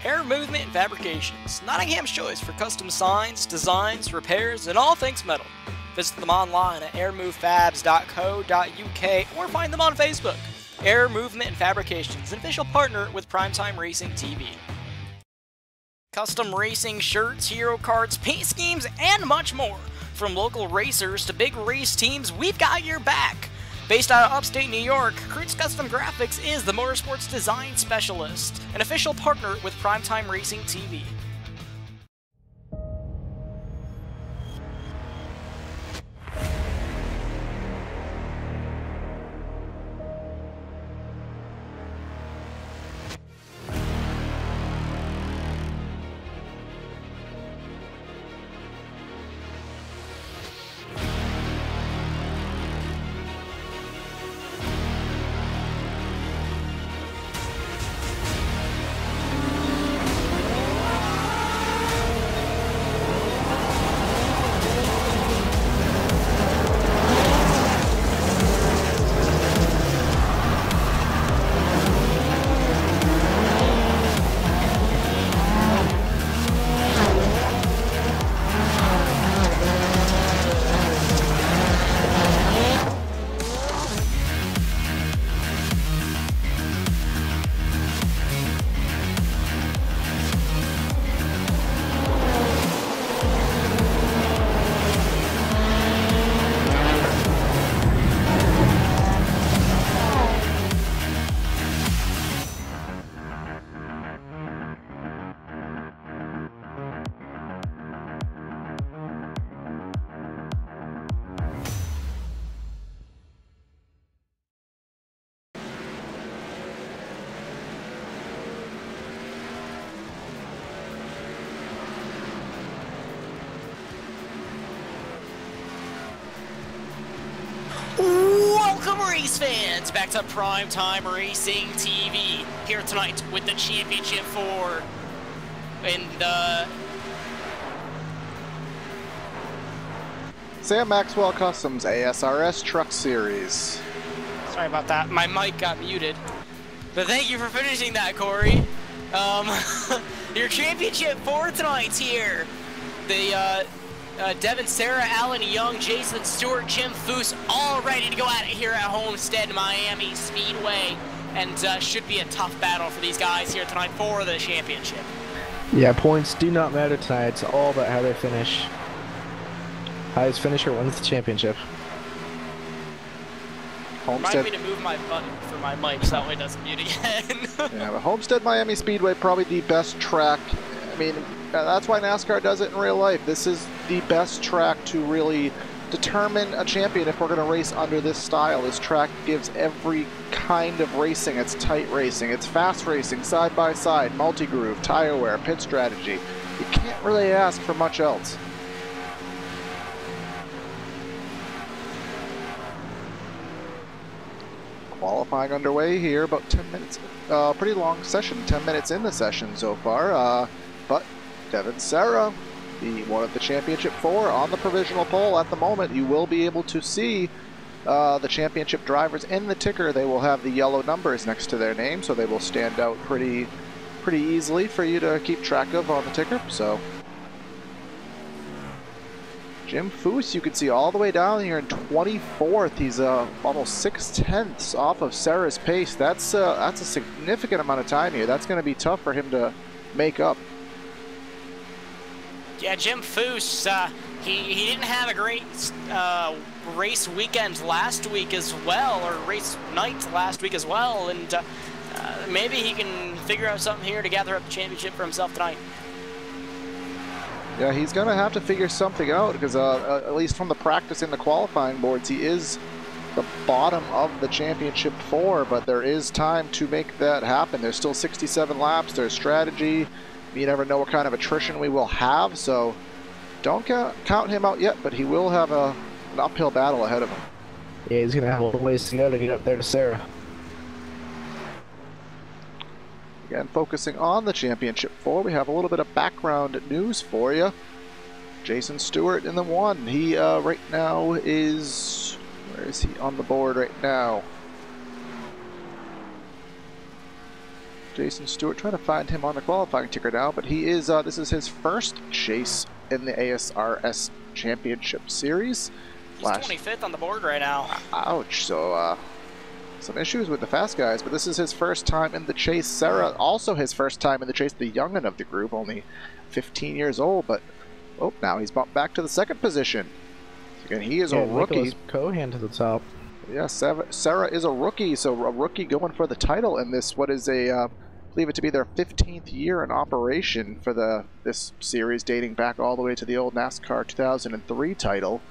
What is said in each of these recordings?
Air Movement Fabrications, Nottingham's choice for custom signs, designs, repairs, and all things metal. Visit them online at airmovefabs.co.uk or find them on Facebook. Air Movement Fabrications, an official partner with Primetime Racing TV. Custom racing shirts, hero cards, paint schemes, and much more. From local racers to big race teams, we've got your back. Based out of upstate New York, Krutz Custom Graphics is the motorsports design specialist, an official partner with Primetime Racing TV. Welcome, race fans, back to Primetime Racing TV. Here tonight with the Championship 4 and Sam Maxwell Customs ASRS Truck Series. Sorry about that, my mic got muted. But thank you for finishing that, Corey. Your Championship 4 tonight's here. The Devin, Sarah, Alan Young, Jason Stewart, Jim Foose, all ready to go at it here at Homestead, Miami Speedway. And should be a tough battle for these guys here tonight for the championship. Yeah, points do not matter tonight. It's all about how they finish. Highest finisher wins the championship. Homestead. Remind me to move my button for my mic so that way it doesn't mute again. Yeah, but Homestead Miami Speedway, probably the best track. I mean, that's why NASCAR does it in real life. This is the best track to really determine a champion if we're going to race under this style. This track gives every kind of racing. It's tight racing, it's fast racing, side by side, multi-groove, tire wear, pit strategy. You can't really ask for much else. Qualifying underway here, about 10 minutes. Pretty long session, 10 minutes in the session so far. But Devin Sarah, the one of the Championship 4 on the provisional pole at the moment. You will be able to see the championship drivers in the ticker. They will have the yellow numbers next to their name, so they will stand out pretty easily for you to keep track of on the ticker. So Jim Foose, you can see all the way down here in 24th. He's almost 6/10 off of Sarah's pace. That's a significant amount of time here. That's going to be tough for him to make up. Yeah, Jim Foose, he didn't have a great race weekend last week as well, or race night last week as well, and maybe he can figure out something here to gather up the championship for himself tonight. Yeah, he's going to have to figure something out because at least from the practice in the qualifying boards, he is the bottom of the Championship 4, but there is time to make that happen. There's still 67 laps, there's strategy. You never know what kind of attrition we will have, so don't count him out yet, but he will have an uphill battle ahead of him. Yeah, he's going to have a little ways to go to get up there to Sarah. Again, focusing on the Championship 4, we have a little bit of background news for you. Jason Stewart in the 1. He right now is... Where is he on the board right now? Jason Stewart, trying to find him on the qualifying ticker now, but he is, this is his first chase in the ASRS Championship Series. He's 25th on the board right now. Ouch, so, some issues with the fast guys, but this is his first time in the chase. Sarah, also his first time in the chase, the youngin' of the group, only 15 years old, but, oh, now he's bumped back to the second position. Again, he is a rookie. Cohan to the top. Yeah, Sarah is a rookie, so a rookie going for the title in this, what is I believe it to be their 15th year in operation for this series, dating back all the way to the old NASCAR 2003 title.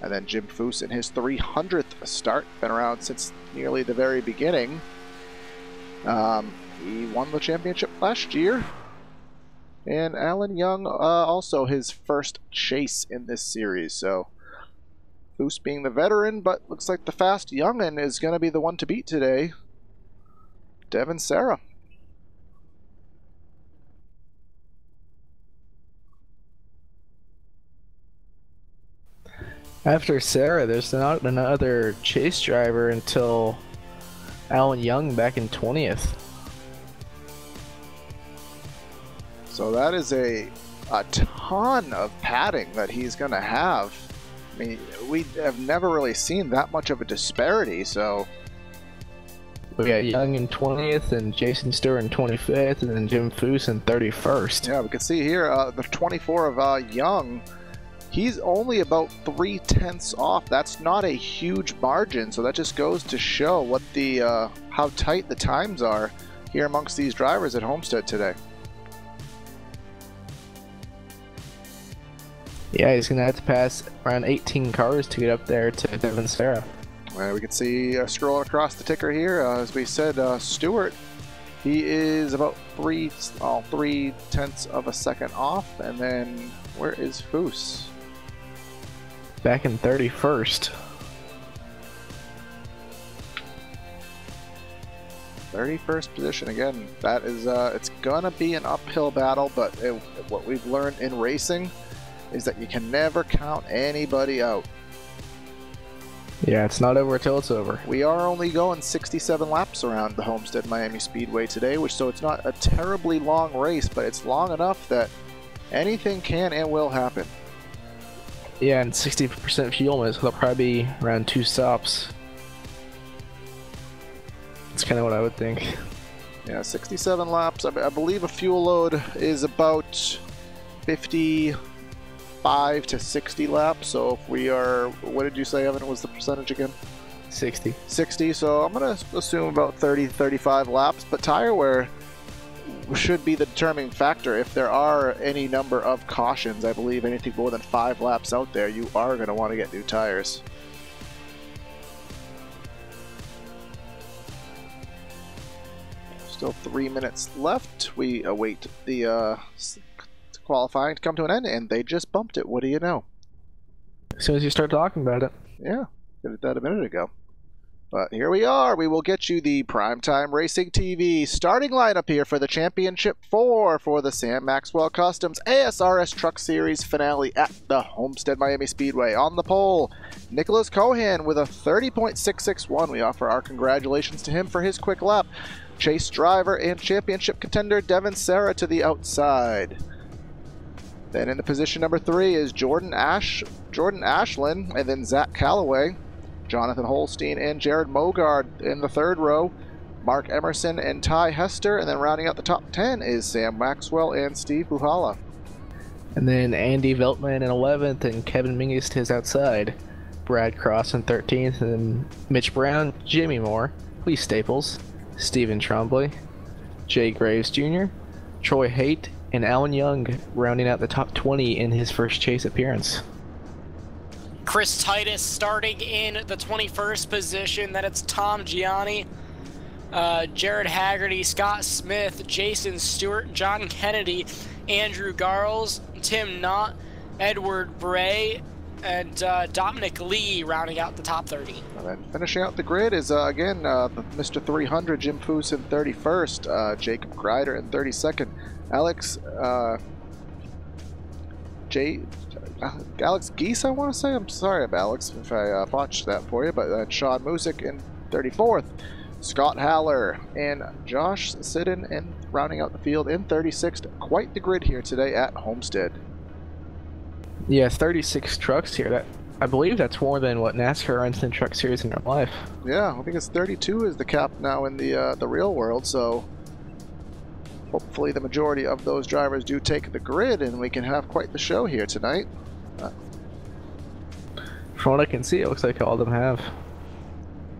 And then Jim Foose in his 300th start, been around since nearly the very beginning. He won the championship last year. And Alan Young, also his first chase in this series, so Foose being the veteran, but looks like the fast youngin is going to be the one to beat today. Devin Sarah. After Sarah, there's not another chase driver until Alan Young back in 20th. So that is a ton of padding that he's going to have. I mean, we have never really seen that much of a disparity, so... We got Young in 20th, and Jason Stewart in 25th, and then Jim Foose in 31st. Yeah, we can see here, the 24 of Young, he's only about 0.3 off. That's not a huge margin, so that just goes to show what the how tight the times are here amongst these drivers at Homestead today. Yeah, he's going to have to pass around 18 cars to get up there to Devin Sarah. We can see scrolling across the ticker here, as we said, Stewart, he is about 0.3 of a second off. And then where is Foose? Back in 31st. 31st position again. That is, it's gonna be an uphill battle, but what we've learned in racing is that you can never count anybody out. Yeah, it's not over till it's over. We are only going 67 laps around the Homestead Miami Speedway today, so it's not a terribly long race, but it's long enough that anything can and will happen. Yeah, and 60% fuel miss, they'll probably be around 2 stops. That's kind of what I would think. Yeah, 67 laps. I believe a fuel load is about 55 to 60 laps. So if we are, what did you say, Evan, was the percentage again? 60. 60, so I'm going to assume about 30 to 35 laps. But tire wear should be the determining factor. If there are any number of cautions, I believe anything more than 5 laps out there, you are going to want to get new tires. Still 3 minutes left. We await the qualifying to come to an end, and they just bumped it. What do you know? As soon as you start talking about it. Yeah, did that a minute ago. But here we are. We will get you the Primetime Racing TV starting lineup here for the Championship 4 for the Sam Maxwell Customs ASRS Truck Series finale at the Homestead Miami Speedway. On the pole, Nicholas Cohan with a 30.661. We offer our congratulations to him for his quick lap. Chase driver and championship contender Devin Sarah to the outside. Then in the position number 3 is Jordan Ashland, and then Zach Calloway, Jonathan Holstein, and Jared Mogard in the 3rd row. Mark Emerson and Ty Hester, and then rounding out the top 10 is Sam Maxwell and Steve Buhala. And then Andy Veltman in 11th, and Kevin Mingus to his outside. Brad Cross in 13th, and then Mitch Brown, Jimmy Moore, Lee Staples, Stephen Trombley, Jay Graves Jr., Troy Haight, and Alan Young rounding out the top 20 in his first chase appearance. Chris Titus starting in the 21st position. Then it's Tom Gianni, Jared Haggerty, Scott Smith, Jason Stewart, John Kennedy, Andrew Garles, Tim Knott, Edward Bray, and Dominic Lee rounding out the top 30. And then finishing out the grid is, again, Mr. 300, Jim Foose in 31st, Jacob Greider in 32nd, Alex Geese, I want to say. I'm sorry, Alex, if I botched that for you, but Sean Musick in 34th. Scott Haller and Josh Siddon and rounding out the field in 36th. Quite the grid here today at Homestead. Yeah, 36 trucks here. I believe that's more than what NASCAR runs in Truck Series in real life. Yeah, I think it's 32 is the cap now in the real world, so hopefully the majority of those drivers do take the grid and we can have quite the show here tonight. From what I can see, it looks like all of them have.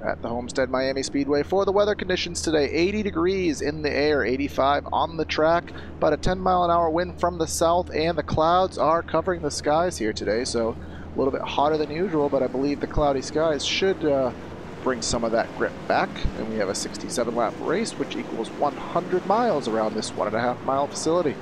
At the Homestead Miami Speedway for the weather conditions today, 80 degrees in the air, 85 on the track, about a 10-mile-an-hour wind from the south, and the clouds are covering the skies here today, so a little bit hotter than usual, but I believe the cloudy skies should bring some of that grip back. And we have a 67-lap race, which equals 100 miles around this 1.5-mile facility.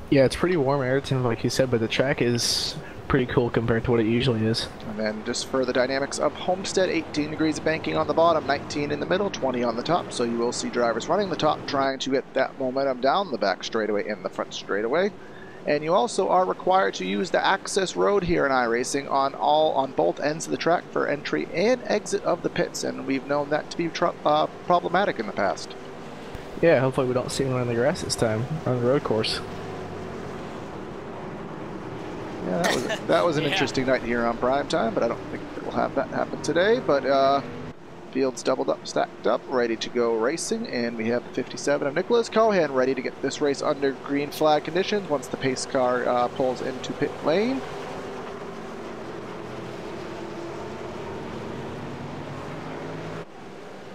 Yeah, it's pretty warm Ayrton, like you said, but the track is pretty cool compared to what it usually is. And then just for the dynamics of Homestead, 18 degrees of banking on the bottom, 19 in the middle, 20 on the top. So you will see drivers running the top, trying to get that momentum down the back straightaway and the front straightaway. And you also are required to use the access road here in iRacing on both ends of the track for entry and exit of the pits, and we've known that to be problematic in the past. Yeah, hopefully we don't see anyone on the grass this time, on the road course. Yeah, that was an interesting night here on prime time, but I don't think we'll have that happen today. But field's doubled up, stacked up, ready to go racing, and we have the 57 of Nicholas Cohan ready to get this race under green flag conditions once the pace car pulls into pit lane.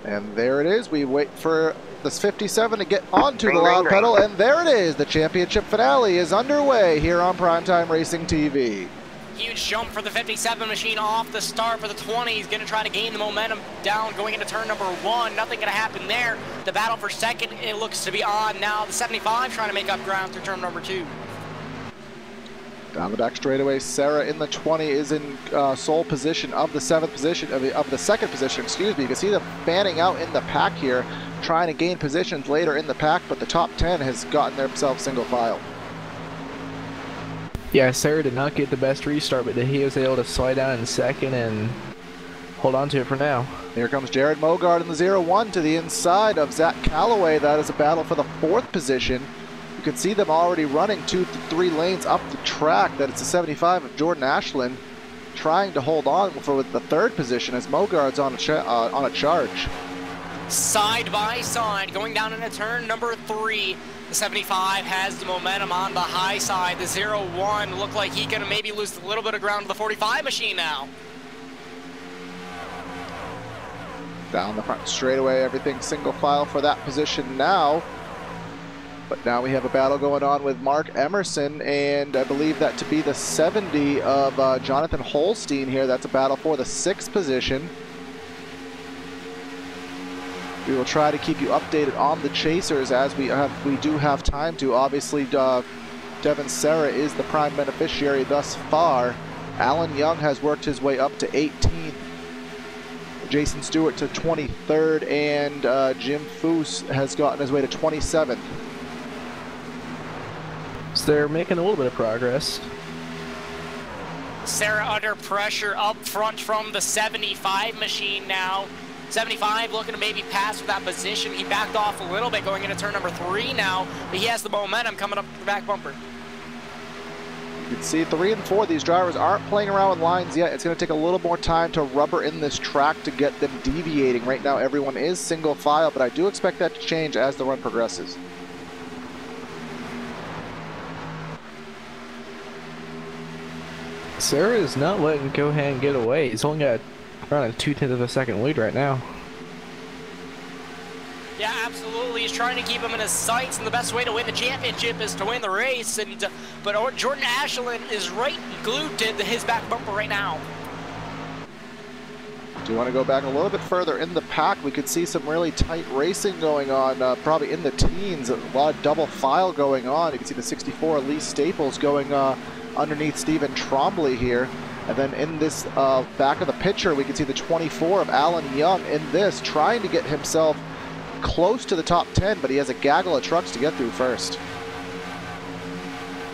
And there it is. We wait for this 57 to get onto the loud pedal, and there it is. The championship finale is underway here on Primetime Racing TV. Huge jump for the 57 machine off the start for the 20. He's going to try to gain the momentum down going into turn number 1. Nothing going to happen there. The battle for second, it looks to be on now. The 75 trying to make up ground through turn number 2. Down the back straightaway, Sarah in the 20 is in sole position of the second position, excuse me. You can see them fanning out in the pack here, trying to gain positions later in the pack, but the top 10 has gotten themselves single file. Yeah, Sarah did not get the best restart, but he was able to slide down in second and hold on to it for now. Here comes Jared Mogard in the 0-1 to the inside of Zach Calloway. That is a battle for the 4th position. You can see them already running 2 to 3 lanes up the track. That it's the 75 of Jordan Ashland trying to hold on for the 3rd position as Mogard's on a charge. Side by side, going down into turn number 3. The 75 has the momentum on the high side. The 0-1 looked like he can maybe lose a little bit of ground to the 45 machine now. Down the front straightaway, everything single file for that position now. But now we have a battle going on with Mark Emerson, and I believe that to be the 70 of Jonathan Holstein here. That's a battle for the 6th position. We will try to keep you updated on the chasers as we do have time to. Obviously, Devin Serra is the prime beneficiary thus far. Alan Young has worked his way up to 18th. Jason Stewart to 23rd, and Jim Foose has gotten his way to 27th. So they're making a little bit of progress. Sarah under pressure up front from the 75 machine now. 75 looking to maybe pass for that position. He backed off a little bit going into turn number 3 now, but he has the momentum coming up the back bumper. You can see 3 and 4, these drivers aren't playing around with lines yet. It's going to take a little more time to rubber in this track to get them deviating. Right now everyone is single file, but I do expect that to change as the run progresses. Sarah is not letting Cohan get away. He's only got around a 0.2 of a second lead right now. Yeah, absolutely. He's trying to keep him in his sights, and the best way to win the championship is to win the race. But Jordan Ashland is right glued to his back bumper right now. Do you want to go back a little bit further in the pack? We could see some really tight racing going on, probably in the teens. A lot of double file going on. You can see the 64 Lee Staples going underneath Stephen Trombley here. And then in this back of the picture, we can see the 24 of Alan Young in this, trying to get himself close to the top 10, but he has a gaggle of trucks to get through first.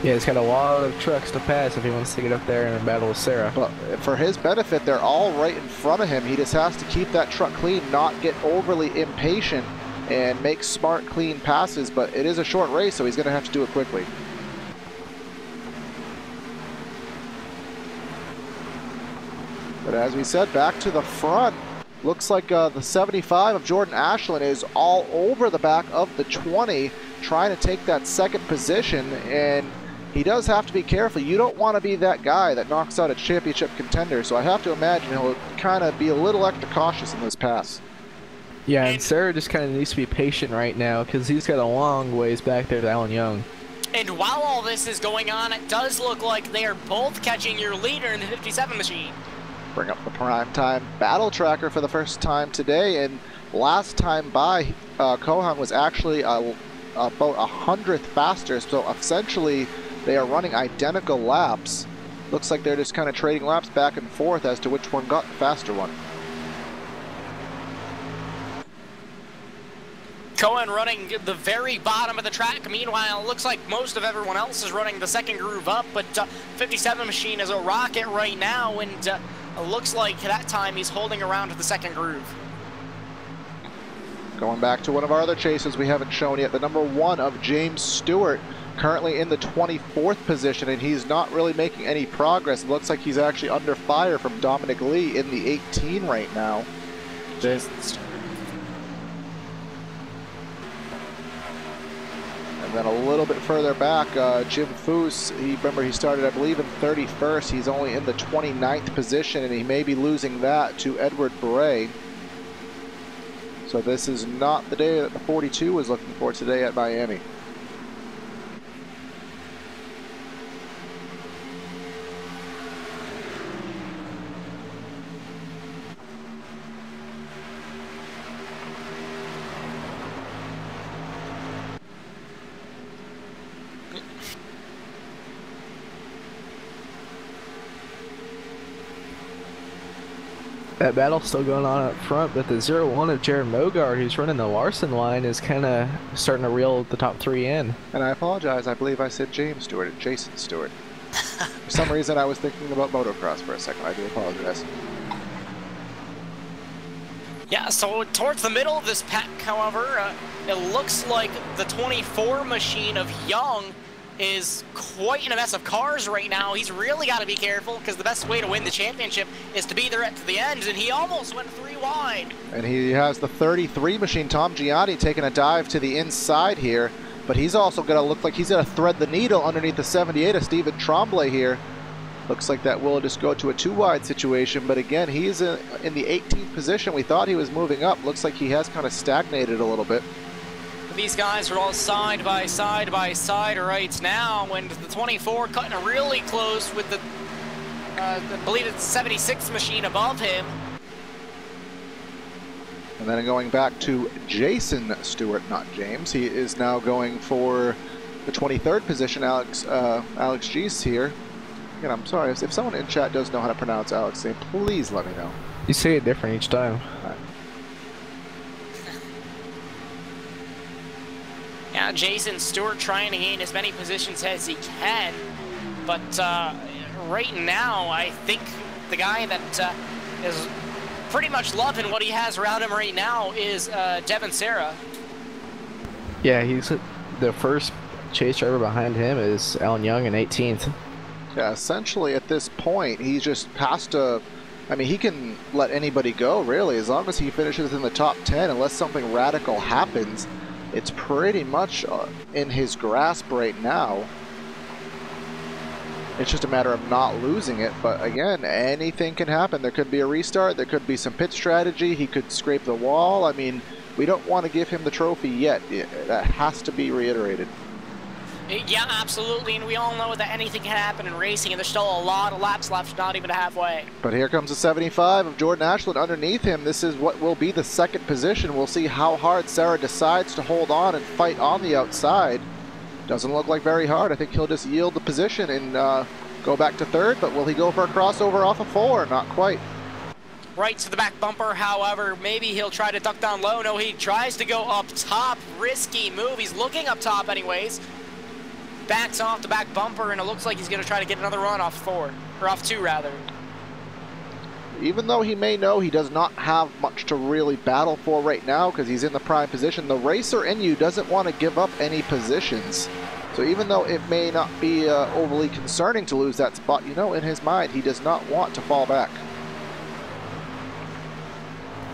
Yeah, he's got a lot of trucks to pass if he wants to get up there and battle with Sarah. But for his benefit, they're all right in front of him. He just has to keep that truck clean, not get overly impatient, and make smart, clean passes. But it is a short race, so he's going to have to do it quickly. But as we said, back to the front. Looks like the 75 of Jordan Ashland is all over the back of the 20, trying to take that second position, and he does have to be careful. You don't want to be that guy that knocks out a championship contender, so I have to imagine he'll kind of be a little extra cautious in this pass. Yeah, and Sarah just kind of needs to be patient right now because he's got a long ways back there to Alan Young. And while all this is going on, it does look like they are both catching your leader in the 57 machine. Bring up the primetime battle tracker for the first time today, and last time by, Kohang was actually about 100th faster, so essentially they are running identical laps. Looks like they're just kind of trading laps back and forth as to which one got the faster one. Cohen running the very bottom of the track. Meanwhile, it looks like most of everyone else is running the second groove up, but 57 machine is a rocket right now, and looks like that time he's holding around to the second groove. Going back to one of our other chases we haven't shown yet, the number 1 of James Stewart, currently in the 24th position, and he's not really making any progress. It looks like he's actually under fire from Dominic Lee in the 18 right now. And then a little bit further back, Jim Foose, remember he started, I believe, in 31st. He's only in the 29th position, and he may be losing that to Edward Bray. So this is not the day that the 42 was looking for today at Miami. That battle's still going on up front, but the 0-1 of Jared Mogard, who's running the Larson line, is kind of starting to reel the top 3 in. And I apologize, I believe I said James Stewart, Jason Stewart. For some reason I was thinking about motocross for a second, I do apologize. Yeah, so towards the middle of this pack, however, it looks like the 24 machine of Young is quite in a mess of cars right now. He's really got to be careful because the best way to win the championship is to be there at the end, and he almost went 3 wide. And he has the 33 machine, Tom Gianni, taking a dive to the inside here, but he's also going to look like he's going to thread the needle underneath the 78 of Stephen Tremblay here. Looks like that will just go to a 2-wide situation, but again, he's in the 18th position. We thought he was moving up. Looks like he has kind of stagnated a little bit. These guys are all side by side right now, and the 24 cutting it really close with the, I believe it's 76th machine above him. And then going back to Jason Stewart, not James. He is now going for the 23rd position, Alex Geese here. Again, I'm sorry, if someone in chat does know how to pronounce Alex's name, please let me know. You say it different each time. Yeah, Jason Stewart trying to gain as many positions as he can, but right now I think the guy that is pretty much loving what he has around him right now is Devin Serra. Yeah, he's the first chase driver behind him is Alan Young in 18th. Yeah, essentially at this point he's just past to, I mean, he can let anybody go really as long as he finishes in the top 10 unless something radical happens. It's pretty much in his grasp right now. It's just a matter of not losing it, but again, anything can happen. There could be a restart, there could be some pit strategy, he could scrape the wall. I mean, we don't want to give him the trophy yet. That has to be reiterated. Yeah, absolutely, and we all know that anything can happen in racing, and there's still a lot of laps left, not even halfway. But here comes the 75 of Jordan Ashland underneath him. This is what will be the second position. We'll see how hard Sarah decides to hold on and fight on the outside. Doesn't look like very hard. I think he'll just yield the position and go back to third, but will he go for a crossover off of 4? Not quite. Right to the back bumper, however, maybe he'll try to duck down low. No, he tries to go up top. Risky move. He's looking up top anyways. backs off the back bumper, and it looks like he's going to try to get another run off 4, or off 2 rather. Even though he may know he does not have much to really battle for right now because he's in the prime position, the racer in you doesn't want to give up any positions. So even though it may not be overly concerning to lose that spot, you know, in his mind, he does not want to fall back.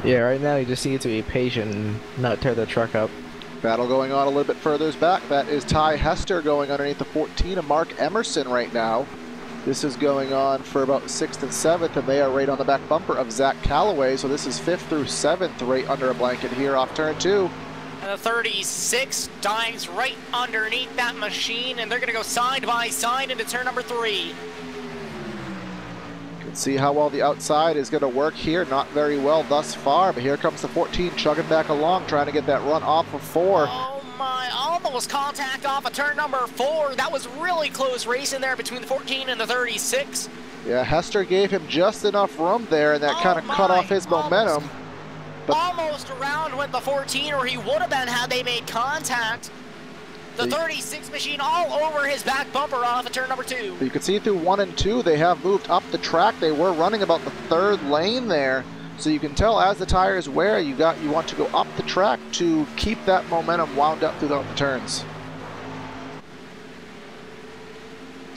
Yeah, right now he just needs to be patient and not tear the truck up. Battle going on a little bit further back. That is Ty Hester going underneath the 14 of Mark Emerson right now. This is going on for about 6th and 7th, and they are right on the back bumper of Zach Calloway. So this is 5th through 7th right under a blanket here off turn 2. And the 36 dives right underneath that machine, and they're going to go side by side into turn number 3. You can see how well the outside is going to work here. Not very well thus far, but here comes the 14 chugging back along, trying to get that run off of 4. Oh my, almost contact off of turn number 4. That was really close racing there between the 14 and the 36. Yeah, Hester gave him just enough room there, and that kind of cut off his momentum. Almost around with the 14, or he would have been had they made contact. The 36 machine all over his back bumper off of turn number 2. You can see through 1 and 2, they have moved up the track. They were running about the 3rd lane there. So you can tell as the tires wear, you want to go up the track to keep that momentum wound up throughout the turns.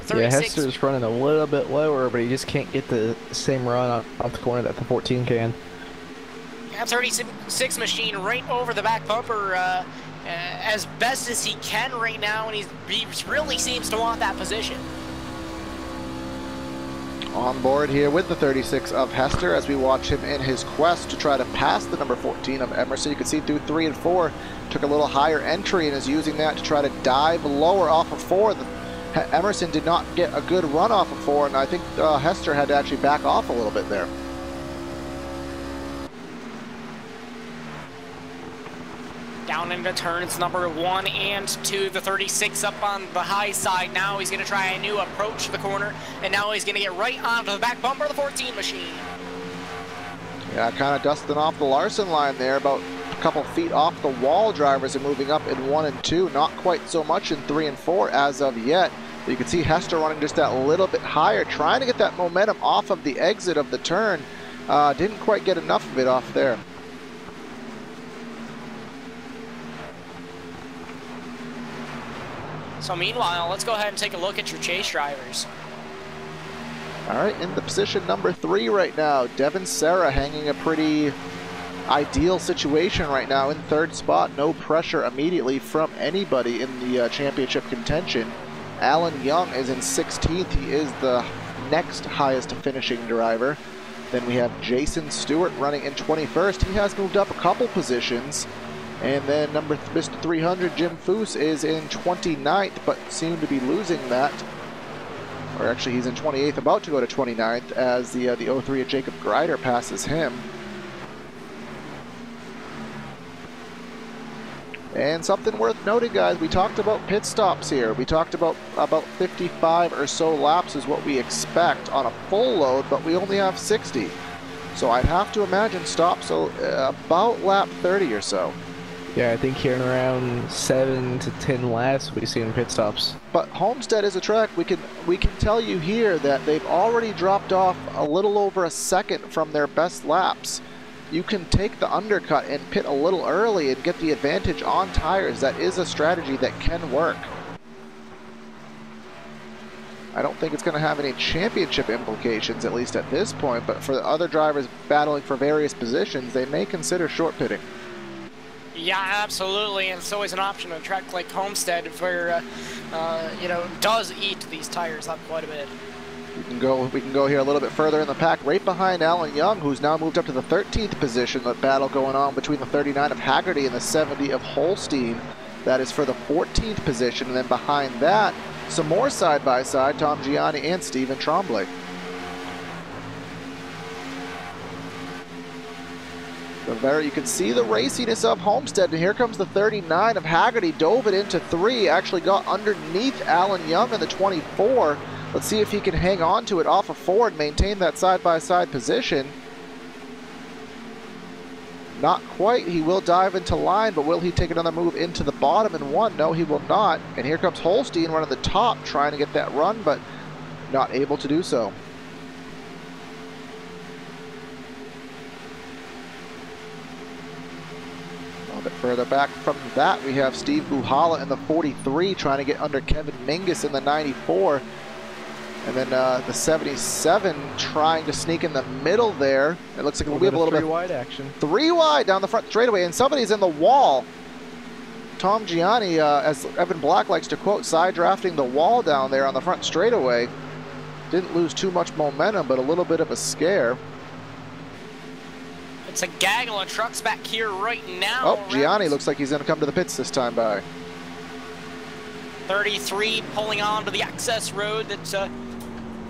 Yeah, Hester's running a little bit lower, but he just can't get the same run off the corner that the 14 can. Yeah, 36 machine right over the back bumper as best as he can right now, and he really seems to want that position. On board here with the 36 of Hester as we watch him in his quest to try to pass the number 14 of Emerson. You can see through 3 and 4, took a little higher entry and is using that to try to dive lower off of 4. Emerson did not get a good run off of 4, and I think Hester had to actually back off a little bit there. Down into turns number 1 and 2. The 36 up on the high side now. He's going to try a new approach to the corner, and now he's going to get right onto the back bumper of the 14 machine. Yeah, kind of dusting off the Larson line there, about a couple feet off the wall. Drivers are moving up in 1 and 2, not quite so much in 3 and 4 as of yet. But you can see Hester running just that little bit higher, trying to get that momentum off of the exit of the turn. Didn't quite get enough of it off there. So meanwhile, let's go ahead and take a look at your chase drivers. All right, in the position number 3 right now, Devin Serra hanging a pretty ideal situation right now in 3rd spot. No pressure immediately from anybody in the championship contention. Alan Young is in 16th. He is the next highest finishing driver. Then we have Jason Stewart running in 21st. He has moved up a couple positions. And then Mr. 300, Jim Foose, is in 29th, but seemed to be losing that. Or actually, he's in 28th, about to go to 29th, as the 03 of Jacob Greider passes him. And something worth noting, guys, we talked about pit stops here. We talked about 55 or so laps is what we expect on a full load, but we only have 60. So I'd have to imagine stops about lap 30 or so. Yeah, I think here in around 7 to 10 laps we see in pit stops. But Homestead is a track we can tell you here that they've already dropped off a little over a second from their best laps. You can take the undercut and pit a little early and get the advantage on tires. That is a strategy that can work. I don't think it's going to have any championship implications, at least at this point, but for the other drivers battling for various positions, they may consider short pitting. Yeah, absolutely, and it's always an option on a track like Homestead where, you know, does eat these tires up quite a bit. We can go here a little bit further in the pack, right behind Alan Young, who's now moved up to the 13th position. The battle going on between the 39 of Haggerty and the 70 of Holstein. That is for the 14th position, and then behind that, some more side-by-side, Tom Gianni and Stephen Tremblay. You can see the raciness of Homestead, and here comes the 39 of Haggerty, dove it into 3, actually got underneath Alan Young in the 24. Let's see if he can hang on to it off of 4 and maintain that side-by-side position. Not quite. He will dive into line, but will he take another move into the bottom and one? No, he will not. And here comes Holstein running the top, trying to get that run, but not able to do so. A little bit further back from that, we have Steve Buhala in the 43 trying to get under Kevin Mingus in the 94. And then the 77 trying to sneak in the middle there. It looks like we have a little bit wide action. 3 wide down the front straightaway, and somebody's in the wall. Tom Gianni, as Evan Black likes to quote, side drafting the wall down there on the front straightaway. Didn't lose too much momentum, but a little bit of a scare. It's a gaggle of trucks back here right now. Oh, Gianni looks like he's going to come to the pits this time by. 33 pulling onto the access road that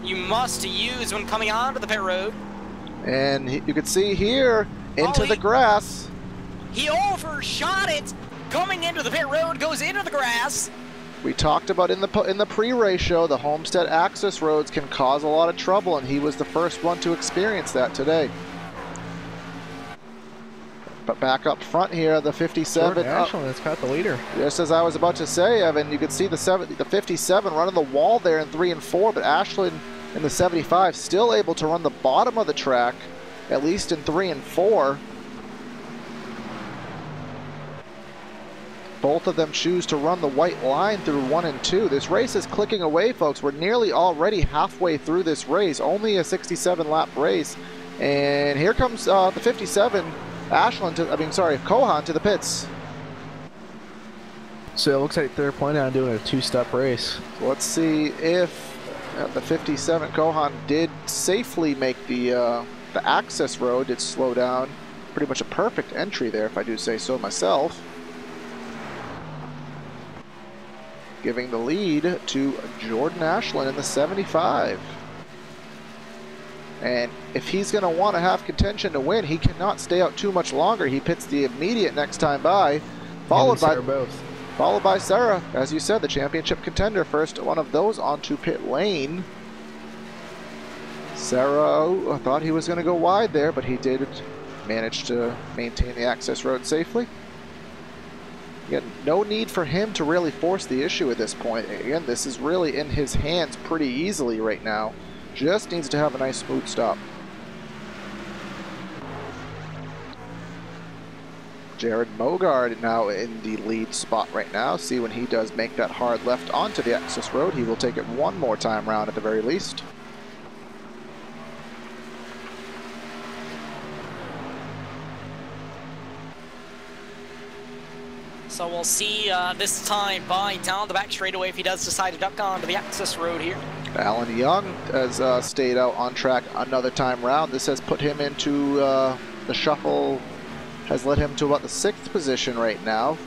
you must use when coming onto the pit road. And you can see here into the grass. He overshot it. Coming into the pit road, goes into the grass. We talked about in the pre-race show, the Homestead access roads can cause a lot of trouble, and he was the first one to experience that today. But back up front here, the 57. Ashland has got the leader. Just as I was about to say, Evan, you could see the 57 running the wall there in 3 and 4, but Ashland in the 75 still able to run the bottom of the track, at least in 3 and 4. Both of them choose to run the white line through 1 and 2. This race is clicking away, folks. We're nearly already halfway through this race, only a 67 lap race. And here comes the 57. Kohan to the pits. So it looks like they're planning on doing a 2-stop race. Let's see if the 57 Kohan did safely make the access road. Did slow down. Pretty much a perfect entry there, if I do say so myself. Giving the lead to Jordan Ashland in the 75. And if he's going to want to have contention to win, he cannot stay out too much longer. He pits the immediate next time by, followed by Sarah, as you said, the championship contender. First one of those onto pit lane. Sarah thought he was going to go wide there, but he did manage to maintain the access road safely. Again, no need for him to really force the issue at this point. Again, this is really in his hands pretty easily right now. Just needs to have a nice smooth stop. Jared Mogard now in the lead spot right now. See, when he does make that hard left onto the access road, he will take it one more time round at the very least. So we'll see this time by down the back straightaway if he does decide to duck onto the access road here. Alan Young has stayed out on track another time round. This has put him into the shuffle, has led him to about the 6th position right now.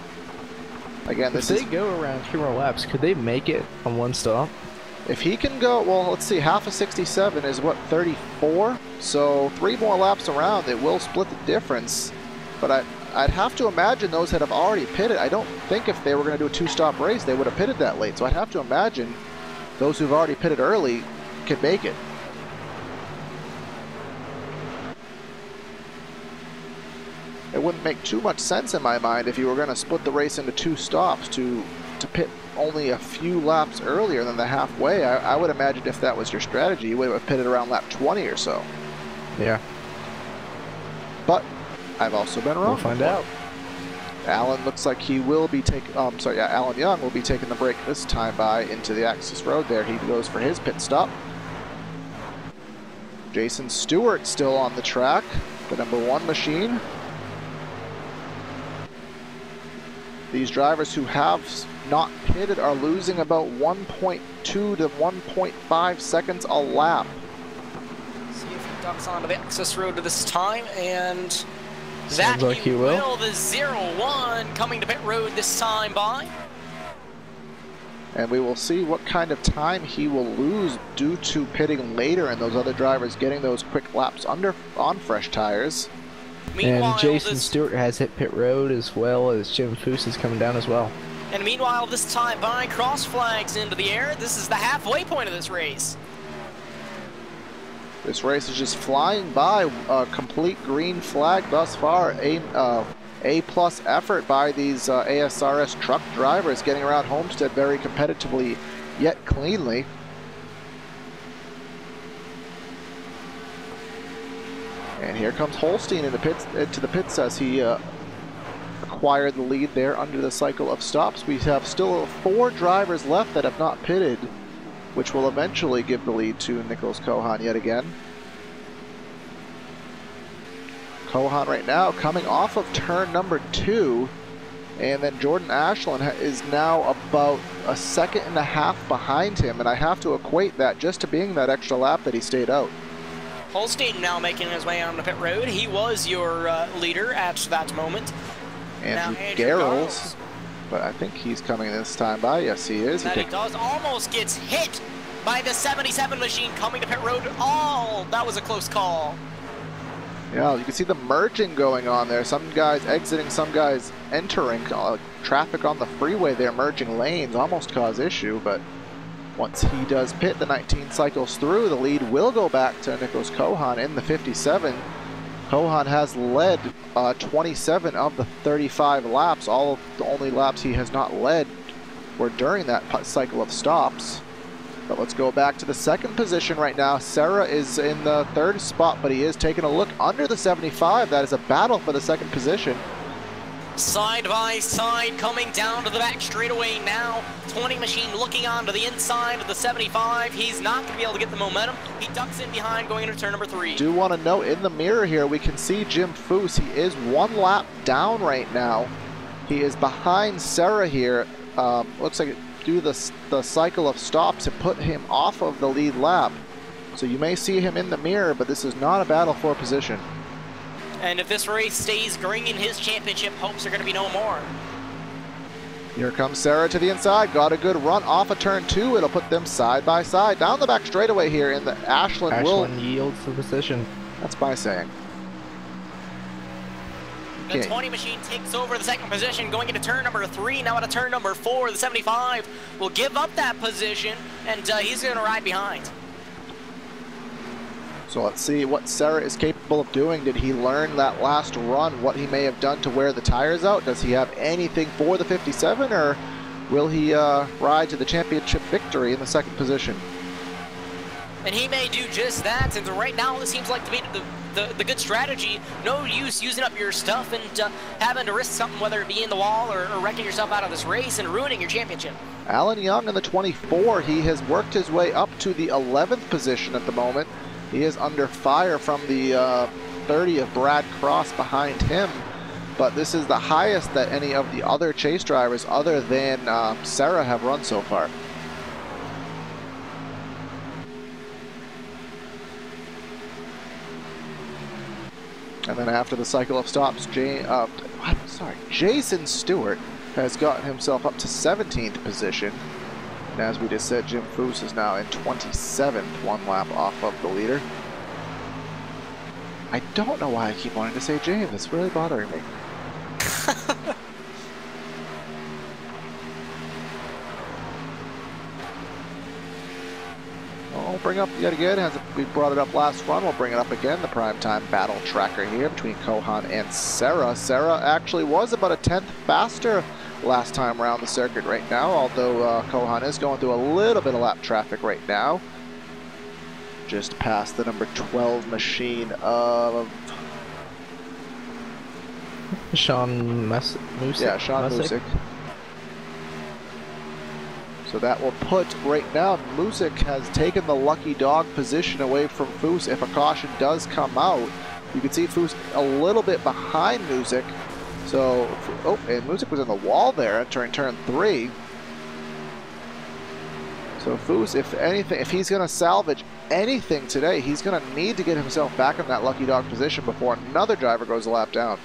Again, if they go around 2 more laps, could they make it on 1 stop? If he can go, well, let's see, half of 67 is what, 34? So 3 more laps around, it will split the difference. But I'd have to imagine those that have already pitted, I don't think if they were going to do a 2-stop race, they would have pitted that late. So I'd have to imagine those who've already pitted early could make it. It wouldn't make too much sense in my mind if you were going to split the race into 2 stops to pit only a few laps earlier than the halfway. I would imagine if that was your strategy, you would have pitted around lap 20 or so. Yeah. But I've also been wrong. We'll find out. Alan looks like he will be taking, Alan Young will be taking the break this time by into the access road there. He goes for his pit stop. Jason Stewart still on the track, the #1 machine. These drivers who have not pitted are losing about 1.2 to 1.5 seconds a lap. See if he ducks onto the access road this time, and sounds like he will. The 0-1 coming to pit road this time by. And we will see what kind of time he will lose due to pitting later and those other drivers getting those quick laps on fresh tires. Meanwhile, and Jason Stewart has hit pit road, as well as Jim Foose is coming down as well. And meanwhile, this time by, cross flags into the air. This is the halfway point of this race. This race is just flying by. A complete green flag thus far. A+ effort by these ASRS truck drivers, getting around Homestead very competitively yet cleanly. And here comes Holstein into the pits as he acquired the lead there under the cycle of stops. We have still 4 drivers left that have not pitted, which will eventually give the lead to Nicholas Kohan yet again. Kohan right now coming off of turn number 2, and then Jordan Ashland is now about a second and a half behind him, and I have to equate that just to being that extra lap that he stayed out. Holstein now making his way on the pit road. He was your leader at that moment. Andrew Garrels, but I think he's coming this time by. Yes, he is. He does. Almost gets hit by the 77 machine coming to pit road. Oh, that was a close call. Yeah, you can see the merging going on there. Some guys exiting, some guys entering. Traffic on the freeway there, merging lanes, almost cause issue, but once he does pit, the 19 cycles through, the lead will go back to Nicholas Kohan in the 57. Kohan has led 27 of the 35 laps. All of the only laps he has not led were during that cycle of stops. But let's go back to the second position right now. Serra is in the 3rd spot, but he is taking a look under the 75. That is a battle for the 2nd position. Side by side, coming down to the back straightaway now. 20 machine looking onto the inside of the 75. He's not going to be able to get the momentum. He ducks in behind going into turn number 3. Do want to note in the mirror here, we can see Jim Foose. He is 1 lap down right now. He is behind Serra here. Looks like due to the cycle of stops, it put him off of the lead lap. So you may see him in the mirror, but this is not a battle for position. And if this race stays green, his championship hopes are going to be no more. Here comes Serra to the inside. Got a good run off of turn 2. It'll put them side by side. Down the back straightaway here in the Ashland yields the position. That's my saying. The 20 machine takes over the 2nd position going into turn number 3. Now at turn number 4, the 75 will give up that position, and he's going to ride behind. So let's see what Serra is capable of doing. Did he learn that last run, what he may have done to wear the tires out? Does he have anything for the 57, or will he ride to the championship victory in the 2nd position? And he may do just that, and right now this seems like to be the good strategy. No use using up your stuff and having to risk something, whether it be in the wall or wrecking yourself out of this race and ruining your championship. Alan Young in the 24, he has worked his way up to the 11th position at the moment. He is under fire from the 30 of Brad Cross behind him, but this is the highest that any of the other chase drivers other than Serra have run so far. And then after the cycle of stops, Jason Stewart has gotten himself up to 17th position. And as we just said, Jim Foose is now in 27th, 1 lap off of the leader. I don't know why I keep wanting to say James. It's really bothering me. I'll bring up yet again, as we brought it up last run, we'll bring it up again, the primetime battle tracker here between Kohan and Serra. Serra actually was about a 10th faster last time around the circuit right now, although Kohan is going through a little bit of lap traffic right now. Just past the number 12 machine of Sean Music. Yeah, Sean Music. So that will put right now, Music has taken the lucky dog position away from Foose. If a caution does come out, you can see Foose a little bit behind Music. So, oh, and Music was in the wall there entering turn 3. So Foose, if anything, if he's going to salvage anything today, he's going to need to get himself back in that lucky dog position before another driver goes a lap down.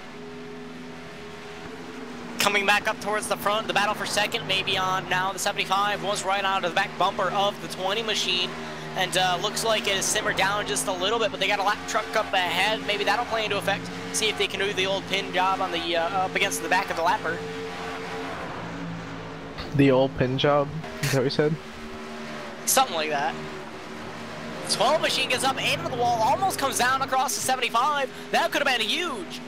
Coming back up towards the front, the battle for 2nd may be on now. The 75 was right out of the back bumper of the 20 machine, and looks like it has simmered down just a little bit, but they got a lap truck up ahead. Maybe that'll play into effect. See if they can do the old pin job on the up against the back of the lapper. The old pin job, is that what you said? Something like that. 12 machine gets up into the wall, almost comes down across the 75. That could have been huge.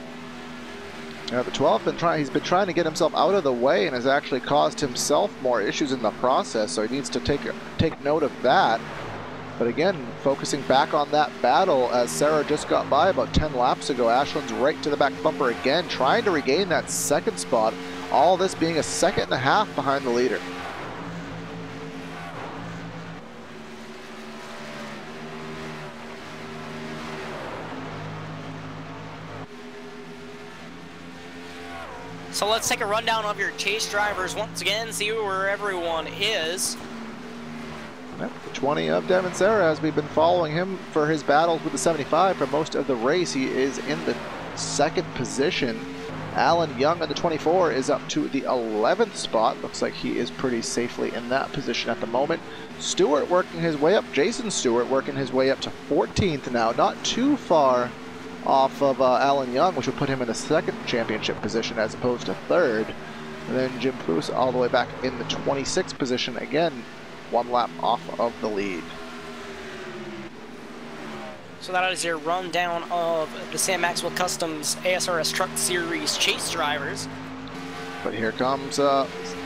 Yeah, the 12 he's been trying to get himself out of the way and has actually caused himself more issues in the process, so he needs to take note of that. But again, focusing back on that battle as Sarah just got by about 10 laps ago. Ashland's right to the back bumper again, trying to regain that second spot. All this being a second and a half behind the leader. So let's take a rundown of your chase drivers once again, see where everyone is. The 20 of Devin Sarah, as we've been following him for his battles with the 75 for most of the race. He is in the second position. Alan Young on the 24 is up to the 11th spot. Looks like he is pretty safely in that position at the moment. Stewart working his way up. Jason Stewart working his way up to 14th now. Not too far off of Alan Young, which would put him in the second championship position as opposed to third. And then Jim Foose all the way back in the 26th position, again 1 lap off of the lead. So that is your rundown of the Sam Maxwell Customs ASRS Truck Series chase drivers. But here comes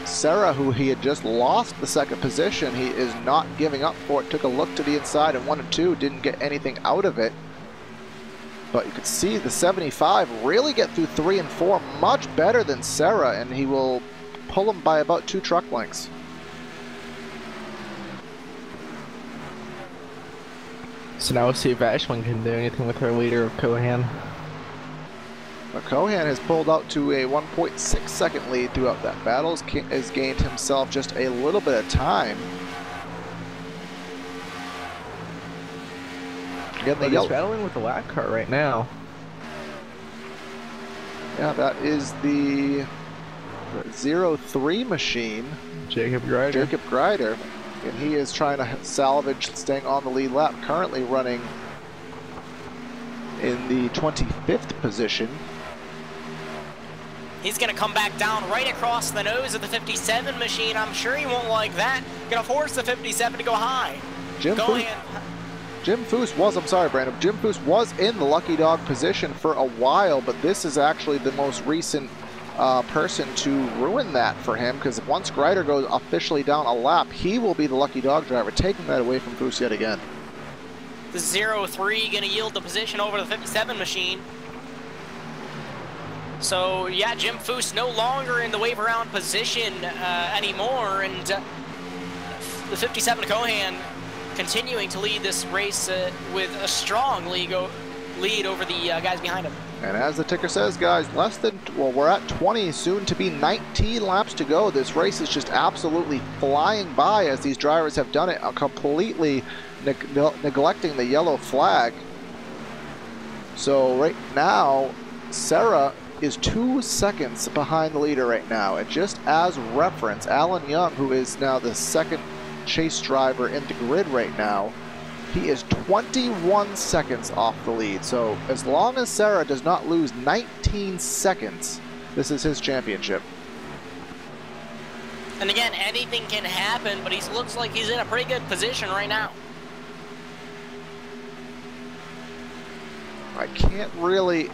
Sarah, who he had just lost the second position. He is not giving up for it. Took a look to the inside in 1 and 2, didn't get anything out of it. But you can see the 75 really get through 3 and 4 much better than Sarah, and he will pull him by about 2 truck lengths. So now we'll see if Ashland can do anything with her leader of Cohan. But Cohan has pulled out to a 1.6 second lead throughout that battle. Has gained himself just a little bit of time. Again, he's battling with the lap car right now. Yeah, that is the 03 machine. Jacob Grider. Jacob Grider. And he is trying to salvage staying on the lead lap, currently running in the 25th position. He's going to come back down right across the nose of the 57 machine. I'm sure he won't like that. Going to force the 57 to go high. Jim Foose was, I'm sorry, Brandon, Jim Foose was in the lucky dog position for a while, but this is actually the most recent person to ruin that for him, because once Grider goes officially down a lap, he will be the lucky dog driver, taking that away from Foose yet again. The 03 going to yield the position over the 57 machine. So yeah, Jim Foose no longer in the wave around position anymore, and the 57 Cohan continuing to lead this race with a strong lead over the guys behind him. And as the ticker says, guys, we're at 20, soon to be 19 laps to go. This race is just absolutely flying by as these drivers have done it, completely neglecting the yellow flag. So right now, Sarah is 2 seconds behind the leader right now. And just as reference, Alan Young, who is now the second chase driver in the grid right now, he is 21 seconds off the lead. So as long as Sarah does not lose 19 seconds, this is his championship. And again, anything can happen, but he looks like he's in a pretty good position right now. I can't really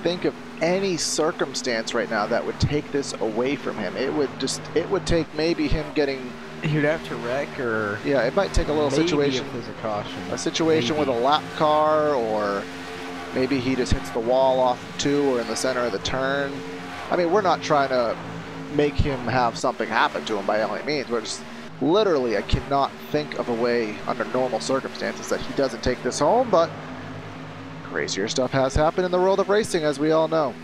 think of any circumstance right now that would take this away from him. It would take maybe him getting... He'd have to wreck, or... Yeah, it might take a little situation. If there's a caution. A situation with a lap car, or maybe he just hits the wall off 2 or in the center of the turn. I mean, we're not trying to make him have something happen to him by any means. We're just literally, I cannot think of a way under normal circumstances that he doesn't take this home, but crazier stuff has happened in the world of racing, as we all know.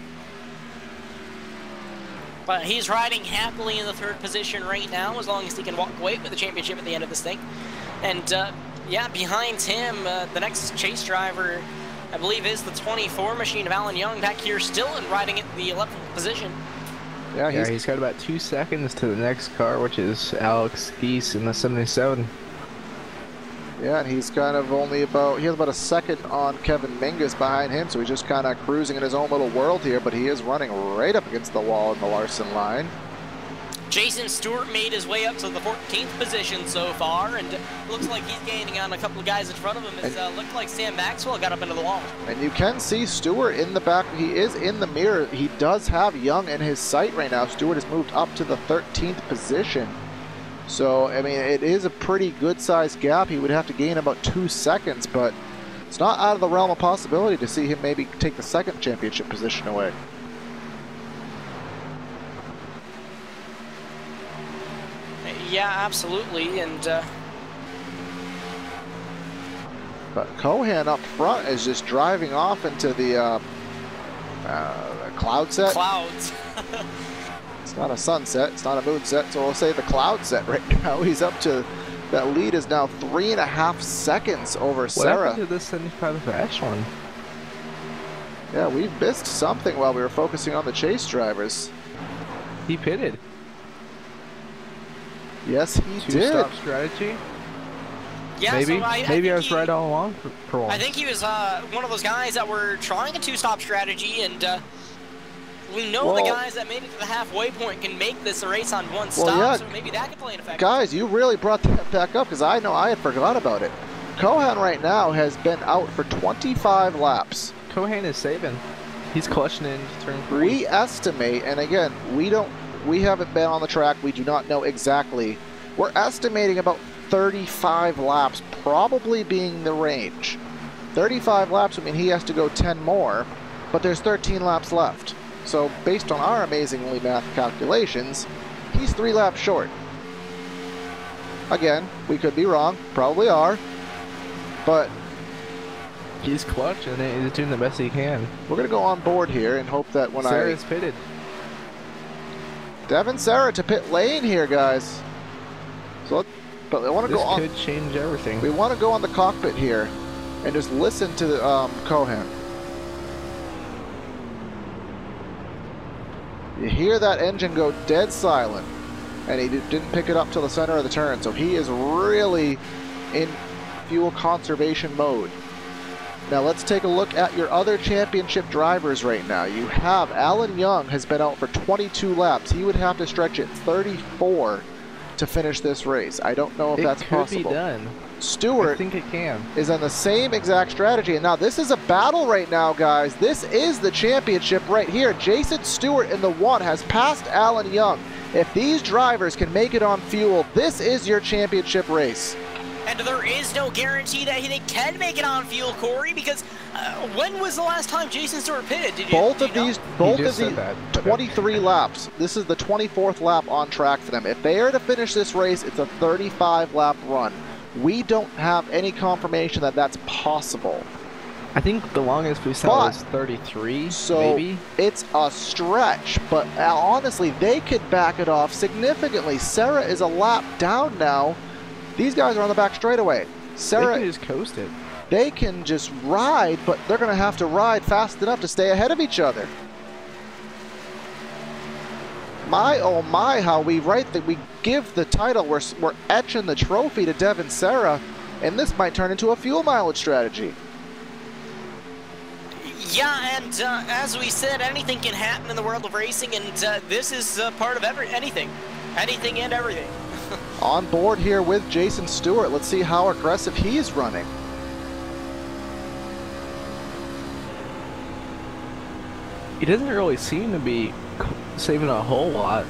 But he's riding happily in the 3rd position right now, as long as he can walk away with the championship at the end of this thing. And yeah, behind him, the next chase driver, I believe, is the 24 machine of Alan Young, back here still and riding at the 11th position. Yeah, he's got about 2 seconds to the next car, which is Alex Geese in the 77. Yeah, and he's kind of he has about a second on Kevin Mingus behind him, so he's just kind of cruising in his own little world here, but he is running right up against the wall in the Larson line. Jason Stewart made his way up to the 14th position so far, and looks like he's gaining on a couple of guys in front of him. It looked like Sam Maxwell got up into the wall. And you can see Stewart in the back. He is in the mirror. He does have Young in his sight right now. Stewart has moved up to the 13th position. So, I mean, it is a pretty good-sized gap. He would have to gain about 2 seconds, but it's not out of the realm of possibility to see him maybe take the second championship position away. Yeah, absolutely, and but Cohan up front is just driving off into the cloud set. Clouds. It's not a sunset, it's not a moonset, so we'll say the cloud set right now. He's up to, that lead is now 3.5 seconds over Sarah. What happened to this 75 Ash one? Yeah, we missed something while we were focusing on the chase drivers. He pitted. Yes, he did. Two-stop strategy? Yeah, maybe. So maybe I was right all along for once. I think he was one of those guys that were trying a two-stop strategy, and we know the guys that made it to the halfway point can make this race on one stop, yeah. so maybe that could play an effect. Guys, you really brought that back up, because I know I had forgot about it. Cohan right now has been out for 25 laps. Cohan is saving. He's clutching in turn 3. We estimate, and again, we haven't been on the track, we do not know exactly. We're estimating about 35 laps probably being the range. 35 laps would mean he has to go 10 more, but there's 13 laps left. So based on our amazingly math calculations, he's 3 laps short. Again, we could be wrong, probably are, but he's clutching it, he's doing the best he can. We're gonna go on board here and hope that when Sarah's pitted. Devin Sarah to pit lane here, guys. So, but I want to go on. This could change everything. We want to go on the cockpit here and just listen to the Cohan. You hear that engine go dead silent, and he didn't pick it up till the center of the turn, so he is really in fuel conservation mode. Now let's take a look at your other championship drivers right now. You have Alan Young has been out for 22 laps. He would have to stretch it 34 to finish this race. I don't know if that's possible. It could be done. Stewart, I think it can. Is on the same exact strategy. And now this is a battle right now, guys. This is the championship right here. Jason Stewart in the 1 has passed Alan Young. If these drivers can make it on fuel, this is your championship race. And there is no guarantee that they can make it on fuel, Corey, because when was the last time Jason Stewart pitted? Both of these 23 laps. This is the 24th lap on track for them. If they are to finish this race, it's a 35-lap run. We don't have any confirmation that that's possible. I think the longest we saw was 33, so maybe? It's a stretch, but honestly, they could back it off significantly. Sarah is a lap down now. These guys are on the back straightaway. Sarah, they can just coast it. They can just ride, but they're going to have to ride fast enough to stay ahead of each other. My, oh my, how we give the title, we're etching the trophy to Devin Sarah, and this might turn into a fuel mileage strategy. Yeah, and as we said, anything can happen in the world of racing, and this is part of anything and everything. On board here with Jason Stewart. Let's see how aggressive he's running. He doesn't really seem to be saving a whole lot.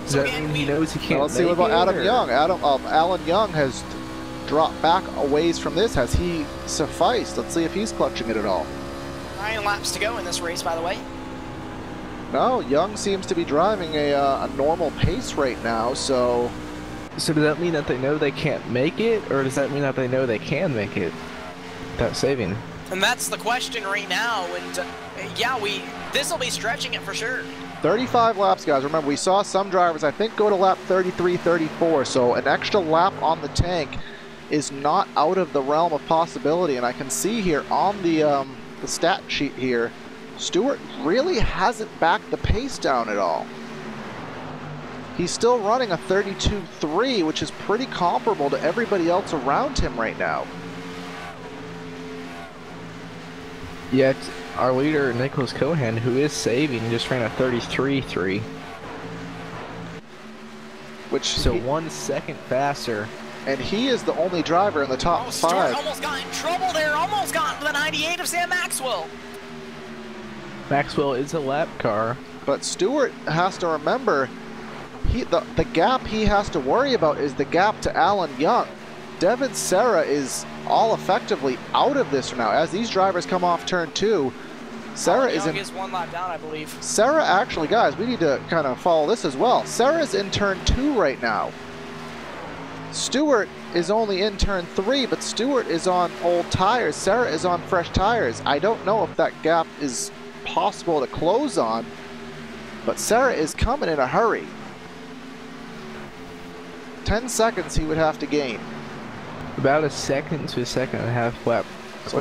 Does that mean he knows he can't? Let's see what about Adam Young. Alan Young has dropped back a ways from this. Has he sufficed? Let's see if he's clutching it at all. 9 laps to go in this race, by the way. No, Young seems to be driving a normal pace right now, so... So does that mean that they know they can't make it, or does that mean that they know they can make it without saving? And that's the question right now, and yeah, this will be stretching it for sure. 35 laps, guys. Remember, we saw some drivers, I think, go to lap 33, 34, so an extra lap on the tank is not out of the realm of possibility, and I can see here on the stat sheet here, Stewart really hasn't backed the pace down at all. He's still running a 32.3, which is pretty comparable to everybody else around him right now. Yet our leader, Nicholas Cohan, who is saving, just ran a 33.3. So 1 second faster. And he is the only driver in the top 5. Stewart almost got in trouble there. Almost got the 98 of Sam Maxwell. Maxwell is a lap car. But Stewart has to remember, the gap he has to worry about is the gap to Alan Young. Devin Serra is all effectively out of this now. As these drivers come off turn 2, Serra is 1 lap down, I believe. Serra actually, guys, we need to kind of follow this as well. Serra's in turn 2 right now. Stewart is only in turn 3, but Stewart is on old tires. Serra is on fresh tires. I don't know if that gap is possible to close on, but Serra is coming in a hurry. 10 seconds he would have to gain. About a second to a second and a half lap. So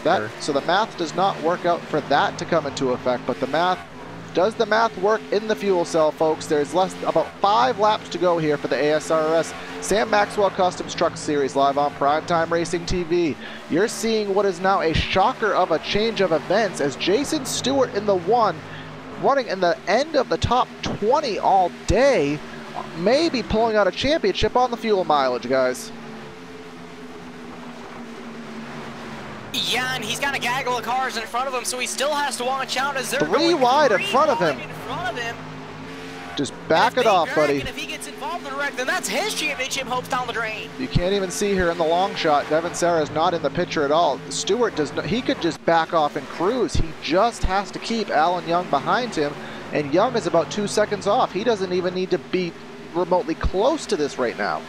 the math does not work out for that to come into effect, but the math work in the fuel cell, folks? There's about 5 laps to go here for the ASRS Sam Maxwell Customs Truck Series live on Primetime Racing TV. You're seeing what is now a shocker of a change of events as Jason Stewart in the 1, running in the end of the top 20 all day, may be pulling out a championship on the fuel mileage, guys. Yeah, and he's got a gaggle of cars in front of him, so he still has to watch out as they're 3 wide in front of him. Just back it off, buddy. And if he gets involved in a wreck, then that's his championship hopes down the drain. You can't even see here in the long shot, Devin Serra is not in the picture at all. Stewart does not, he could just back off and cruise. He just has to keep Alan Young behind him, and Young is about 2 seconds off. He doesn't even need to be remotely close to this right now.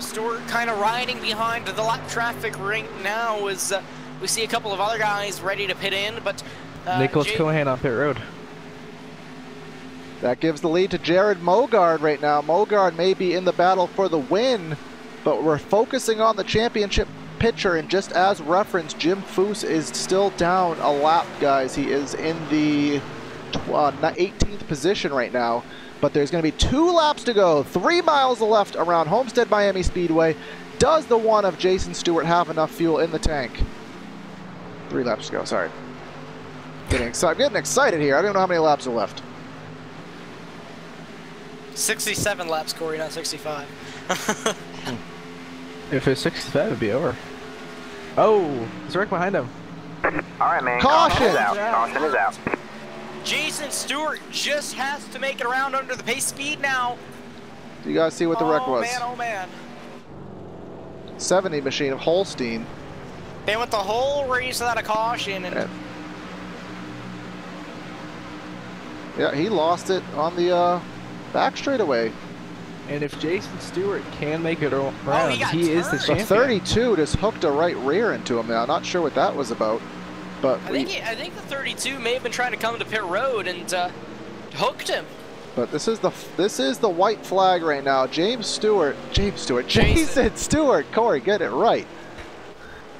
Stewart kind of riding behind the lap traffic right now as we see a couple of other guys ready to pit in, but Nicholas Cohan on pit road. That gives the lead to Jared Mogard right now. Mogard may be in the battle for the win, but we're focusing on the championship picture, and just as referenced, Jim Foose is still down a lap, guys. He is in the 18th position right now. But there's going to be 2 laps to go, 3 miles left around Homestead Miami Speedway. Does the 1 of Jason Stewart have enough fuel in the tank? 3 laps to go, sorry. Getting excited here. I don't know how many laps are left. 67 laps, Corey, not 65. If it's 65, it'd be over. Oh, he's right behind him. All right, man. Caution is out. Caution is out. Jason Stewart just has to make it around under the pace speed now. Do you guys see what the wreck was? Oh man. 70 machine of Holstein. They went the whole race without a caution. And yeah, he lost it on the back straightaway. And if Jason Stewart can make it around, he is the champion. The 32 just hooked a right rear into him now. Not sure what that was about. But I think the 32 may have been trying to come to pit road and hooked him. But this is the white flag right now. Jason Stewart. Corey, get it right.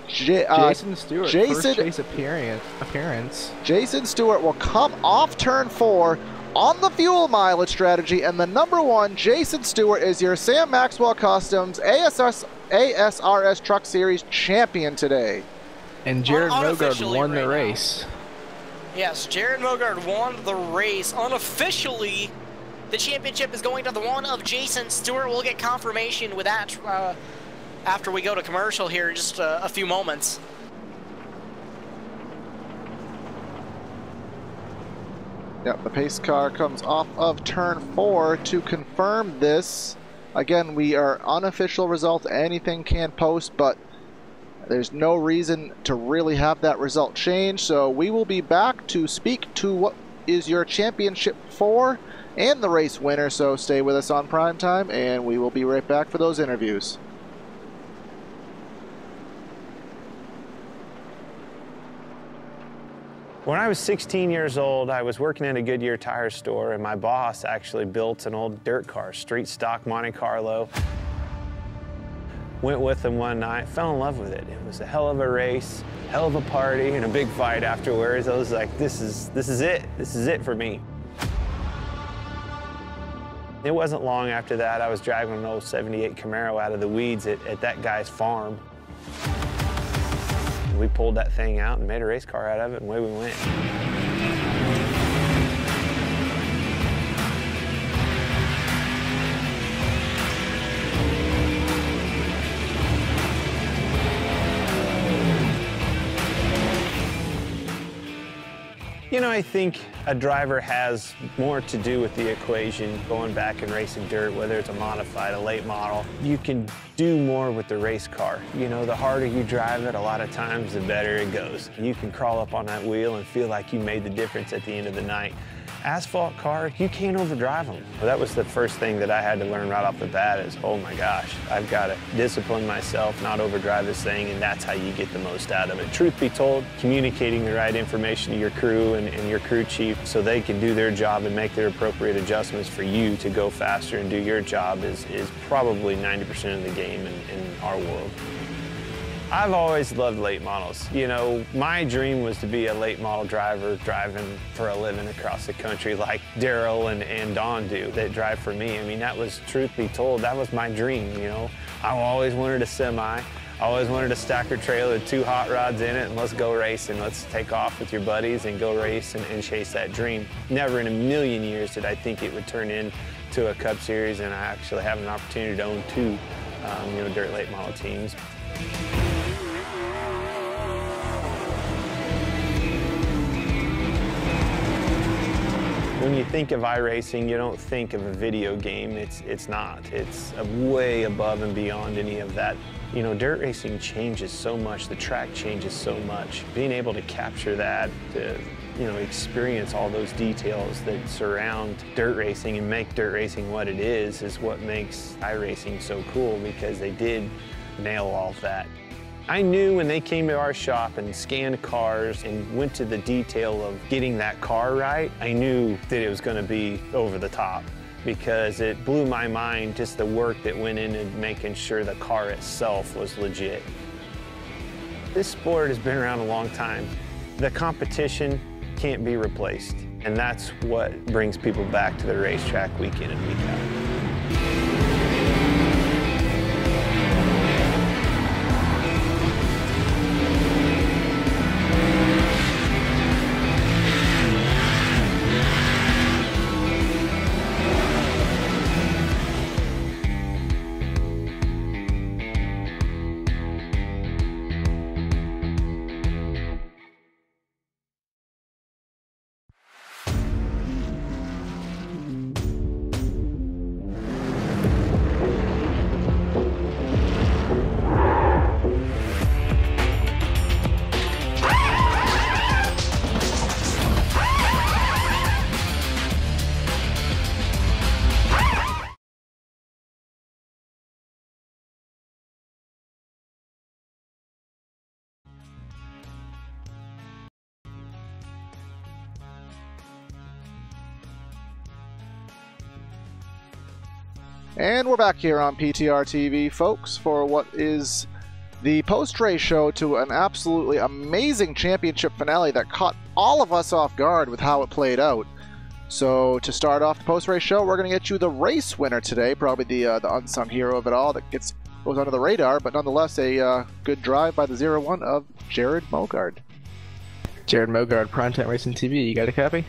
Jason Stewart, first race appearance. Jason Stewart will come off turn 4 on the fuel mileage strategy, and the number 1, Jason Stewart, is your Sam Maxwell Customs ASRS Truck Series champion today. And Jared Mogard won the race. Yes, Jared Mogard won the race. Unofficially, the championship is going to the 1 of Jason Stewart. We'll get confirmation with that after we go to commercial here in just a few moments. Yep, the pace car comes off of turn 4 to confirm this. Again, we are unofficial results. Anything can post, but there's no reason to really have that result change, so we will be back to speak to what is your championship 4 and the race winner, so stay with us on Primetime, and we will be right back for those interviews. When I was 16 years old, I was working at a Goodyear tire store, and my boss actually built an old dirt car, street stock Monte Carlo. Went with him one night, fell in love with it. It was a hell of a race, hell of a party, and a big fight afterwards. I was like, this is it. This is it for me. It wasn't long after that, I was driving an old 78 Camaro out of the weeds at that guy's farm. We pulled that thing out and made a race car out of it, and away we went. You know, I think a driver has more to do with the equation going back and racing dirt, whether it's a modified, a late model. You can do more with the race car. You know, the harder you drive it, a lot of times, the better it goes. You can crawl up on that wheel and feel like you made the difference at the end of the night. Asphalt car, you can't overdrive them. Well, that was the first thing that I had to learn right off the bat is, oh my gosh, I've got to discipline myself, not overdrive this thing, and that's how you get the most out of it. Truth be told, communicating the right information to your crew and your crew chief so they can do their job and make their appropriate adjustments for you to go faster and do your job is probably 90% of the game in our world. I've always loved late models. You know, my dream was to be a late model driver driving for a living across the country like Daryl and Don do that drive for me. I mean, that was, truth be told, that was my dream, you know. I always wanted a semi. I always wanted a stacker trailer with 2 hot rods in it and let's go racing. Let's take off with your buddies and go race and chase that dream. Never in a million years did I think it would turn into a Cup Series, and I actually have an opportunity to own 2 you know, dirt late model teams. When you think of iRacing, you don't think of a video game. It's not. It's way above and beyond any of that. You know, dirt racing changes so much. The track changes so much. Being able to capture that, to, you know, experience all those details that surround dirt racing and make dirt racing what it is what makes iRacing so cool, because they did nail all of that. I knew when they came to our shop and scanned cars and went to the detail of getting that car right, I knew that it was going to be over the top, because it blew my mind just the work that went into making sure the car itself was legit. This sport has been around a long time. The competition can't be replaced, and that's what brings people back to the racetrack week in and week out. And we're back here on PTRTV, folks, for what is the post-race show to an absolutely amazing championship finale that caught all of us off guard with how it played out. So to start off the post-race show, we're going to get you the race winner today, probably the unsung hero of it all that goes under the radar, but nonetheless a good drive by the 0-1 of Jared Mogard. Jared Mogard, Primetime Racing TV, you got a copy?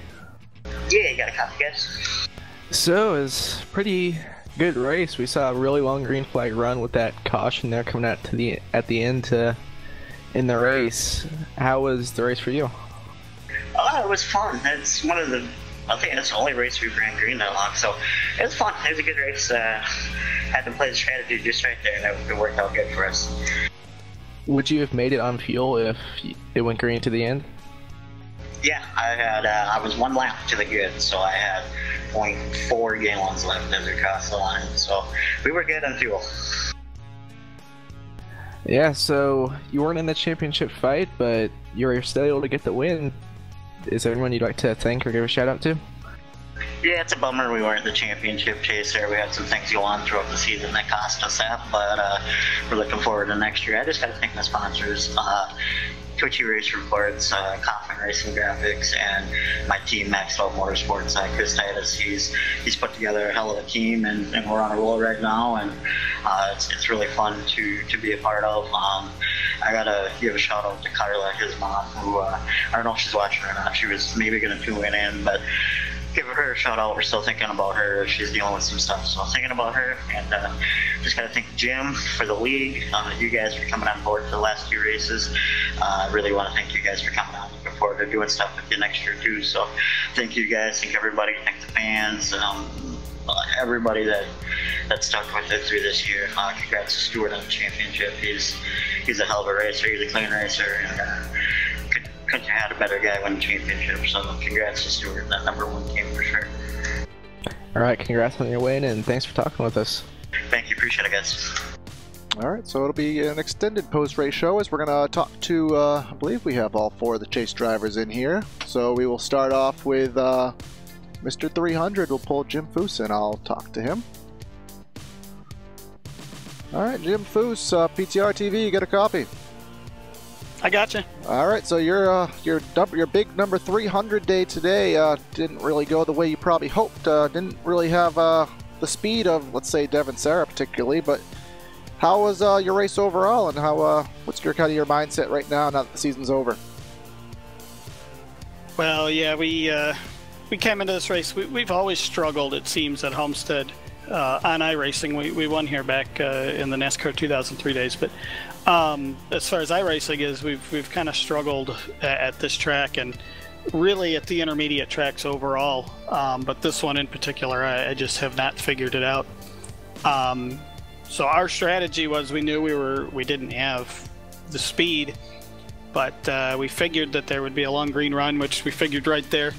Yeah, you got a copy, guys. So it's pretty good race. We saw a really long green flag run with that caution there coming out to at the end in the race. How was the race for you? Oh, it was fun. It's one of the, I think that's the only race we ran green that long, so it was fun. It was a good race. Had to play the strategy just right there, and it worked out good for us. Would you have made it on fuel if it went green to the end? Yeah, I was 1 lap to the good, so I had 0.4 gallons left as we crossed the line, so we were good on fuel. Yeah, so you weren't in the championship fight, but you were still able to get the win. Is there anyone you'd like to thank or give a shout out to? Yeah, it's a bummer we weren't the championship chase there. We had some things go on throughout the season that cost us that, but we're looking forward to next year. I just got to thank my sponsors, Twitchy Race Reports, Kaufman Racing Graphics, and my team, Maxwell Motorsports. Chris Titus, he's put together a hell of a team, and we're on a roll right now, and it's really fun to be a part of. I gotta give a shout out to Carla, his mom, who I don't know if she's watching or not. She was maybe gonna tune in, but give her a shout out. We're still thinking about her. She's dealing with some stuff, so thinking about her. And just gotta thank Jim for the league. You guys for coming on board for the last 2 races. I really want to thank you guys for coming on. Looking forward to doing stuff with you next year too. So thank you guys, thank everybody, thank the fans, everybody that stuck with it through this year. Congrats to Stuart on the championship. He's a hell of a racer. He's a clean racer, and couldn't have had a better guy win the championship. So congrats to Stuart, that #1 team for sure. All right, congrats on your win, and thanks for talking with us. Thank you, appreciate it, guys. All right, so it'll be an extended post-race show as we're going to talk to, I believe we have all 4 of the chase drivers in here. So we will start off with Mr. 300. We'll pull Jim Foose and I'll talk to him. All right, Jim Foose, PTRTV, you get a copy. I gotcha. All right, so your big number 300 day today didn't really go the way you probably hoped. Didn't really have the speed of, let's say, Devin Sarah particularly, but how was your race overall, and how what's your kind of your mindset right now that the season's over? Well, yeah, we came into this race. We've always struggled, it seems, at Homestead on iRacing. We won here back in the NASCAR 2003 days, but as far as iRacing is, we've kind of struggled at this track and really at the intermediate tracks overall. But this one in particular, I just have not figured it out. So our strategy was, we knew we didn't have the speed, but we figured that there would be a long green run, which we figured right there,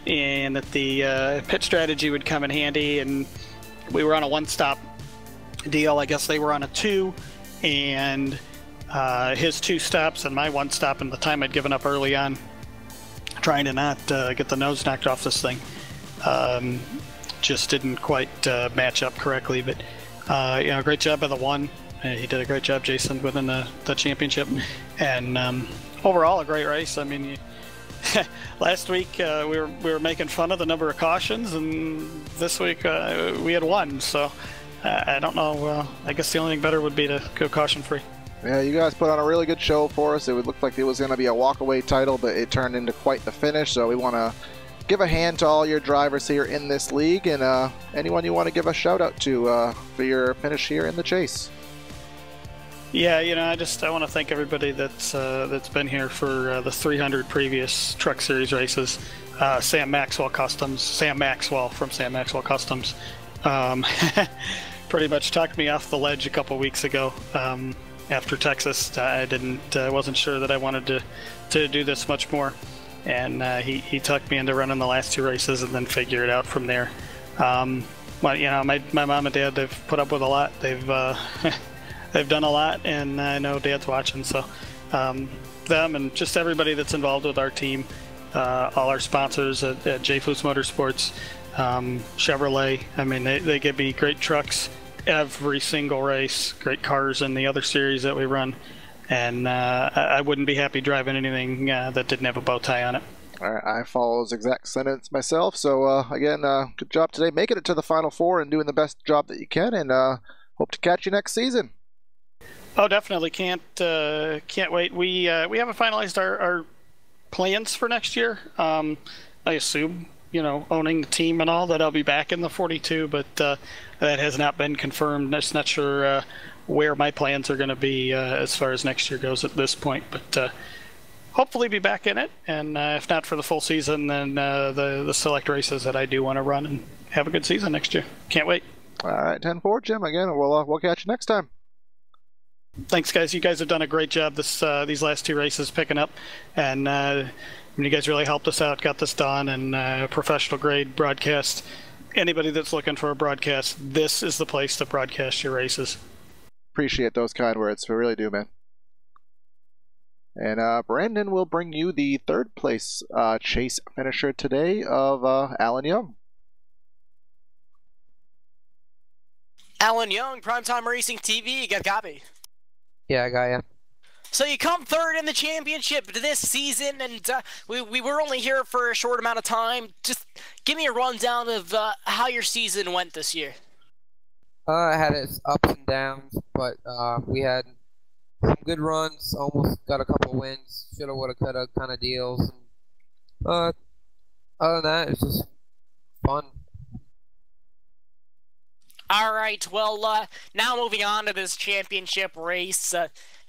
and that the pit strategy would come in handy. And we were on a one-stop deal. I guess they were on a 2, and his 2 stops and my 1 stop, and the time I'd given up early on, trying to not get the nose knocked off this thing, just didn't quite match up correctly. But you know, great job by the 1. He did a great job, Jason, winning the championship, and overall a great race. I mean, last week we were making fun of the number of cautions, and this week we had 1. So I don't know. I guess the only thing better would be to go caution free. Yeah, you guys put on a really good show for us. It would look like it was going to be a walk-away title, but it turned into quite the finish. So we want to give a hand to all your drivers here in this league, and anyone you want to give a shout out to for your finish here in the chase. Yeah, you know, I want to thank everybody that's been here for the 300 previous Truck Series races. Sam Maxwell from Sam Maxwell Customs pretty much talked me off the ledge a couple weeks ago after Texas. I wasn't sure that I wanted to do this much more. And he tucked me into running the last 2 races, and then figure it out from there. Well, you know, my mom and dad, they've put up with a lot. They've they've done a lot, and I know Dad's watching. So them and just everybody that's involved with our team, all our sponsors at J. Foose Motorsports, Chevrolet. I mean, they give me great trucks every single race, great cars in the other series that we run. And I wouldn't be happy driving anything that didn't have a bow tie on it. All right, I follow those exact sentiments myself. So again, good job today, making it to the Final 4 and doing the best job that you can. And hope to catch you next season. Oh, definitely can't wait. We haven't finalized our plans for next year. I assume, you know, owning the team and all, that I'll be back in the 42, but that has not been confirmed. Just not sure where my plans are going to be as far as next year goes at this point, but hopefully be back in it, and if not for the full season, then the select races that I do want to run, and have a good season next year. Can't wait. All right, 10-4, Jim. Again, we'll catch you next time. Thanks, guys. You guys have done a great job these last 2 races picking up, and you guys really helped us out, got this done, and professional grade broadcast. Anybody that's looking for a broadcast, this is the place to broadcast your races. Appreciate those kind words. We really do, man. And Brandon will bring you the 3rd place chase finisher today of Alan Young. Alan Young, Primetime Racing TV, you got a copy? Yeah, I got ya. So you come 3rd in the championship this season, and we were only here for a short amount of time. Just give me a rundown of how your season went this year. I had its ups and downs, but we had some good runs, almost got a couple wins, shoulda, woulda, coulda kind of deals. Other than that, it's just fun. All right, well, now moving on to this championship race.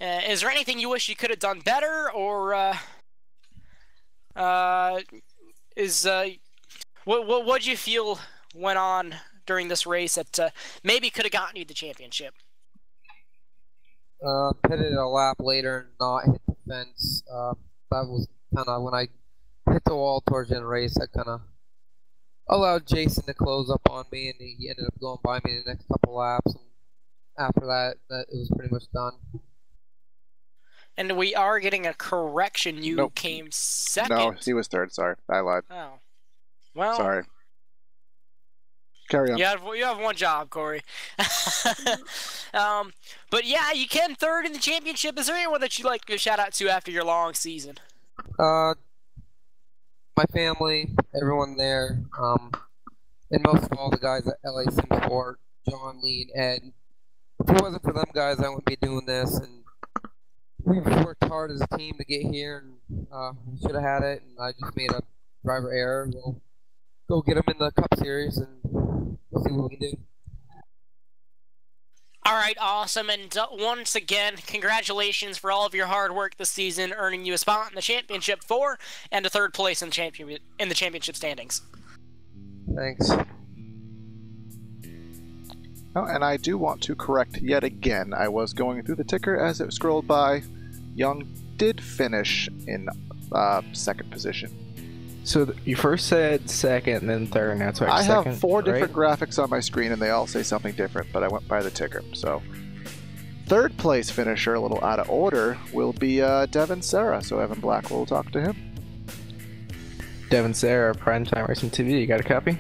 Is there anything you wish you could have done better, or What'd you feel went on during this race that maybe could have gotten you the championship? Pitted a lap later and not hit the fence. That was kind of when I hit the wall towards the end of the race. I kind of allowed Jason to close up on me, and he ended up going by me the next couple laps. And after that, it was pretty much done. And we are getting a correction. You Nope. came second. No, he was third. Sorry, I lied. Oh, well. Sorry. Carry on. You have one job, Corey. But yeah, you came third in the championship. Is there anyone that you'd like to shout out to after your long season? My family, everyone there, and most of all the guys at LA Sim Sport, John, Lee, and Ed. If it wasn't for them guys, I wouldn't be doing this. And we've worked hard as a team to get here, and we should have had it. And I just made a driver error. We'll go get them in the Cup Series, and we'll see what we can do. All right, awesome. And once again, congratulations for all of your hard work this season, earning you a spot in the Championship 4 and a third place in the championship standings. Thanks. Oh, and I do want to correct yet again. I was going through the ticker as it scrolled by. Young did finish in second position. So you first said second and then third, and that's why I second, have 4 different right? graphics on my screen, and they all say something different, but I went by the ticker. So, third place finisher, a little out of order, will be Devin Sarah. So Evan Black will talk to him. Devin Sarah, Primetime Racing TV. You got a copy?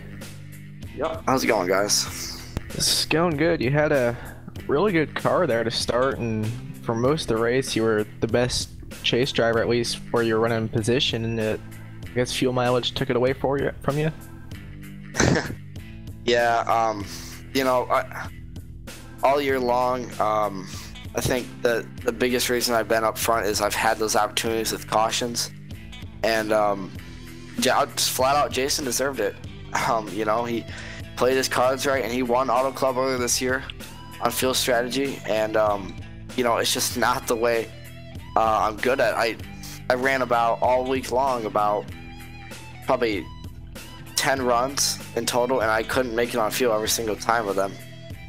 Yep. How's it going, guys? It's going good. You had a really good car there to start, and for most of the race, you were the best chase driver, at least where you're running position, and I guess fuel mileage took it away from you. Yeah, you know, all year long, I think the biggest reason I've been up front is I've had those opportunities with cautions, and just flat out, Jason deserved it. You know, he played his cards right, and he won Auto Club earlier this year on fuel strategy, and you know, it's just not the way I'm good at. I ran about all week long about probably 10 runs in total, and I couldn't make it on fuel every single time with them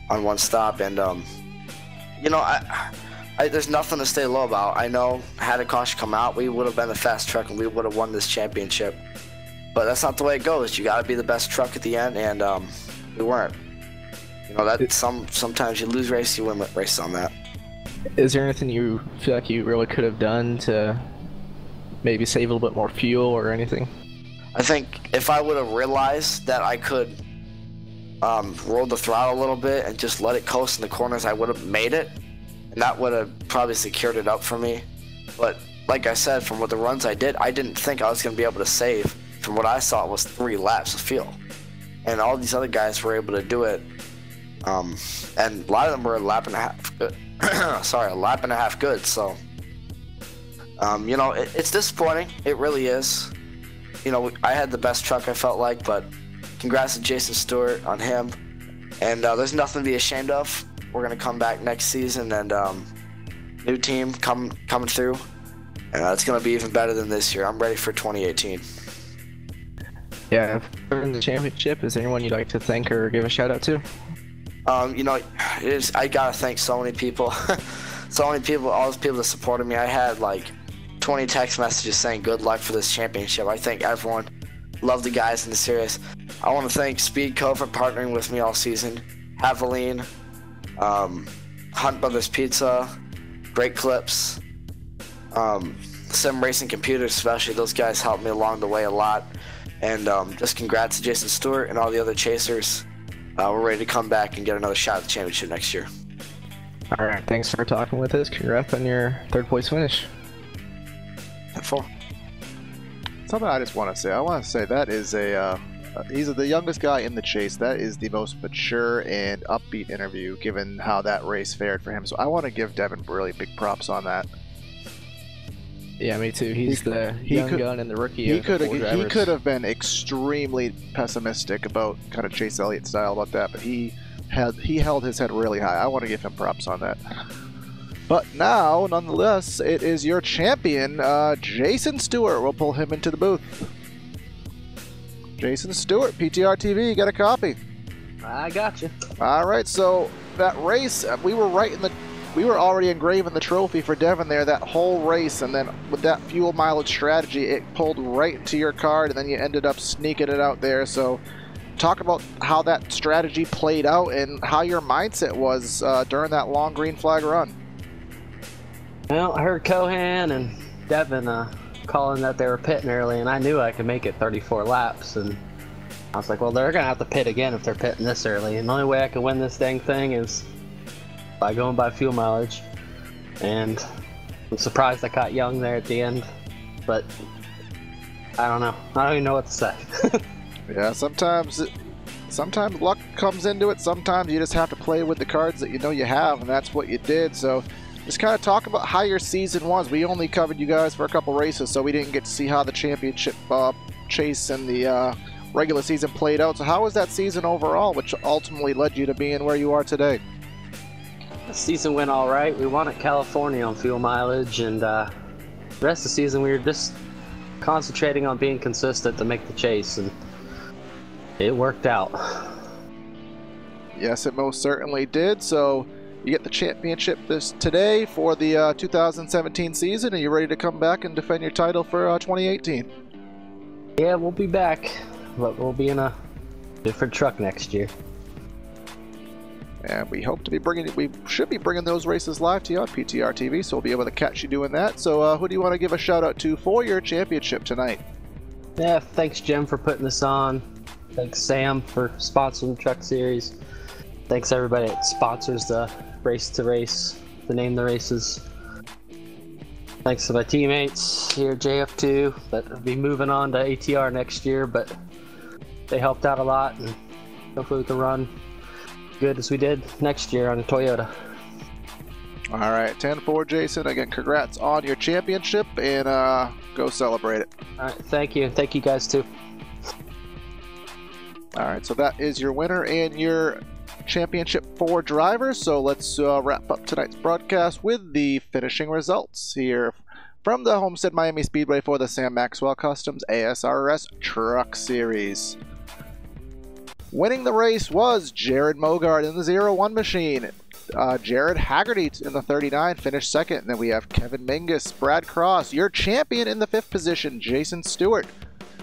on one stop. And you know, there's nothing to stay low about. I know had a caution come out, we would have been the fast truck and we would have won this championship, but that's not the way it goes. You got to be the best truck at the end, and we weren't. You know, that sometimes you lose race, you win races on that. Is there anything you feel like you really could have done to maybe save a little bit more fuel or anything? I think if I would have realized that I could roll the throttle a little bit and just let it coast in the corners, I would have made it, and that would have probably secured it up for me. But like I said, from what the runs I didn't think I was going to be able to save. From what I saw, it was 3 laps of fuel, and all these other guys were able to do it, and a lot of them were a lap and a half good. Sorry, a lap and a half good. So you know, it's disappointing. It really is. You know, I had the best truck, I felt like, but congrats to Jason Stewart on him. And there's nothing to be ashamed of. We're going to come back next season, and new team coming through. And it's going to be even better than this year. I'm ready for 2018. Yeah, in the championship, is there anyone you'd like to thank or give a shout out to? You know, I got to thank so many people. So many people, all those people that supported me. I had like 20 text messages saying good luck for this championship. I think everyone loved the guys in the series. I want to thank Speedco for partnering with me all season, Haviline, Hunt Brothers Pizza, Great Clips, Sim Racing Computers especially. Those guys helped me along the way a lot. And just congrats to Jason Stewart and all the other chasers. We're ready to come back and get another shot at the championship next year. All right, thanks for talking with us. Congrats on your third place finish. Something I just want to say. I want to say that is he's the youngest guy in the chase. That is the most mature and upbeat interview, given how that race fared for him. So I want to give Devin really big props on that. Yeah, me too. He's the young gun and the rookie. He could have been extremely pessimistic about kind of Chase Elliott style about that, but he held his head really high. I want to give him props on that. But now, nonetheless, it is your champion, Jason Stewart. We'll pull him into the booth. Jason Stewart, PTRTV, you got a copy. I got you. All right, so that race, we were already engraving the trophy for Devin there that whole race, and then with that fuel mileage strategy, it pulled right to your card, and then you ended up sneaking it out there. So talk about how that strategy played out and how your mindset was during that long green flag run. Well, I heard Cohan and Devin calling that they were pitting early, and I knew I could make it 34 laps, and I was like, well, they're gonna have to pit again if they're pitting this early, and the only way I can win this dang thing is by going by fuel mileage. And I'm surprised I caught Young there at the end, but I don't know. I don't even know what to say. Yeah, sometimes luck comes into it. Sometimes you just have to play with the cards that you know you have, and that's what you did. So just kind of talk about how your season was. We only covered you guys for a couple races, so we didn't get to see how the championship chase and the regular season played out. So how was that season overall, which ultimately led you to being where you are today? The season went all right. We won at California on fuel mileage, and the rest of the season we were just concentrating on being consistent to make the chase, and it worked out. Yes, it most certainly did. So you get the championship today for the 2017 season. Are you ready to come back and defend your title for 2018? Yeah, we'll be back, but we'll be in a different truck next year. And we hope to be we should be bringing those races live to you on PTRTV, so we'll be able to catch you doing that. So who do you want to give a shout out to for your championship tonight? Yeah, thanks Jim for putting this on. Thanks Sam for sponsoring the truck series. Thanks everybody that sponsors the race to race, the name the races. Thanks to my teammates here at JF2 that will be moving on to ATR next year, but they helped out a lot, and hopefully we can run good as we did next year on a Toyota. All right, 10-4 Jason. Again, congrats on your championship, and go celebrate it. All right, thank you. Thank you guys too. All right, so that is your winner and your championship 4 drivers. So let's wrap up tonight's broadcast with the finishing results here from the Homestead Miami Speedway for the Sam Maxwell Customs ASRS Truck Series. Winning the race was Jared Mogard in the 01 machine. Jared Haggerty in the 39 finished second. And then we have Kevin Mingus, Brad Cross, your champion in the 5th position, Jason Stewart.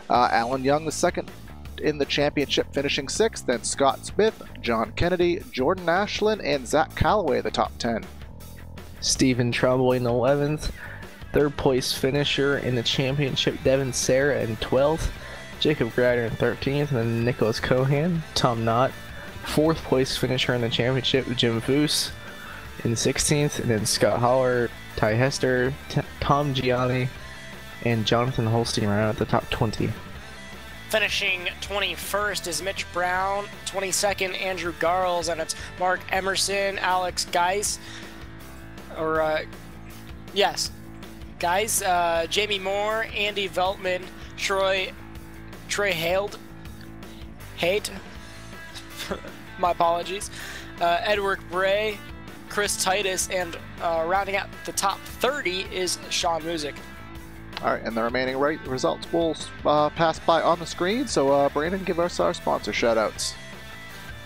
Alan Young the second in the championship, finishing 6th. Then Scott Smith, John Kennedy, Jordan Ashland, and Zach Calloway the top 10. Stephen Trumbull in 11th. 3rd place finisher in the championship, Devin Sarah in 12th. Jacob Grider in 13th, and then Nicholas Cohan, Tom Knott. 4th place finisher in the championship, Jim Foose in 16th, and then Scott Holler, Ty Hester, Tom Gianni, and Jonathan Holstein right at the top 20. Finishing 21st is Mitch Brown, 22nd Andrew Garles, and it's Mark Emerson, Alex Geis, Jamie Moore, Andy Veltman, Troy Haight, my apologies, Edward Bray, Chris Titus, and rounding out the top 30 is Sean Music. All right, and the remaining results will pass by on the screen. So Brandon, give us our sponsor shout-outs.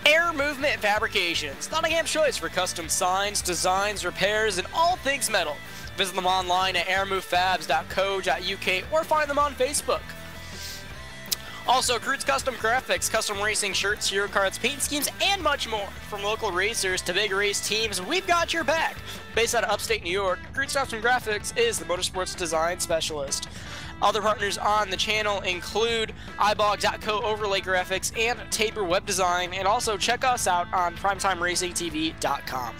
Air Movement Fabrications, Nottingham's choice for custom signs, designs, repairs, and all things metal. Visit them online at airmovefabs.co.uk or find them on Facebook. Also, Krutz Custom Graphics, custom racing shirts, hero cards, paint schemes, and much more. From local racers to big race teams, we've got your back. Based out of upstate New York, Krutz Custom Graphics is the motorsports design specialist. Other partners on the channel include iBog.co Overlay Graphics and Tabor Web Design, and also check us out on PrimetimeRacingTV.com.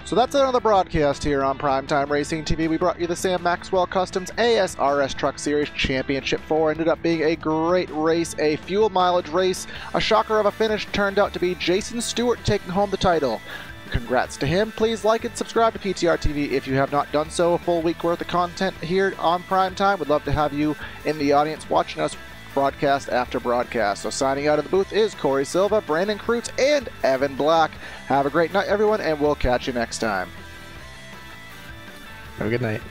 So that's another broadcast here on Primetime Racing TV. We brought you the Sam Maxwell Customs ASRS Truck Series Championship 4. Ended up being a great race, a fuel mileage race. A shocker of a finish turned out to be Jason Stewart taking home the title. Congrats to him. Please like and subscribe to PTRTV if you have not done so. A full week worth of content here on Primetime. We'd love to have you in the audience watching us broadcast after broadcast. So signing out of the booth is Corey Silva, Brandon Krutz, and Evan Black. Have a great night, everyone, and we'll catch you next time. Have a good night.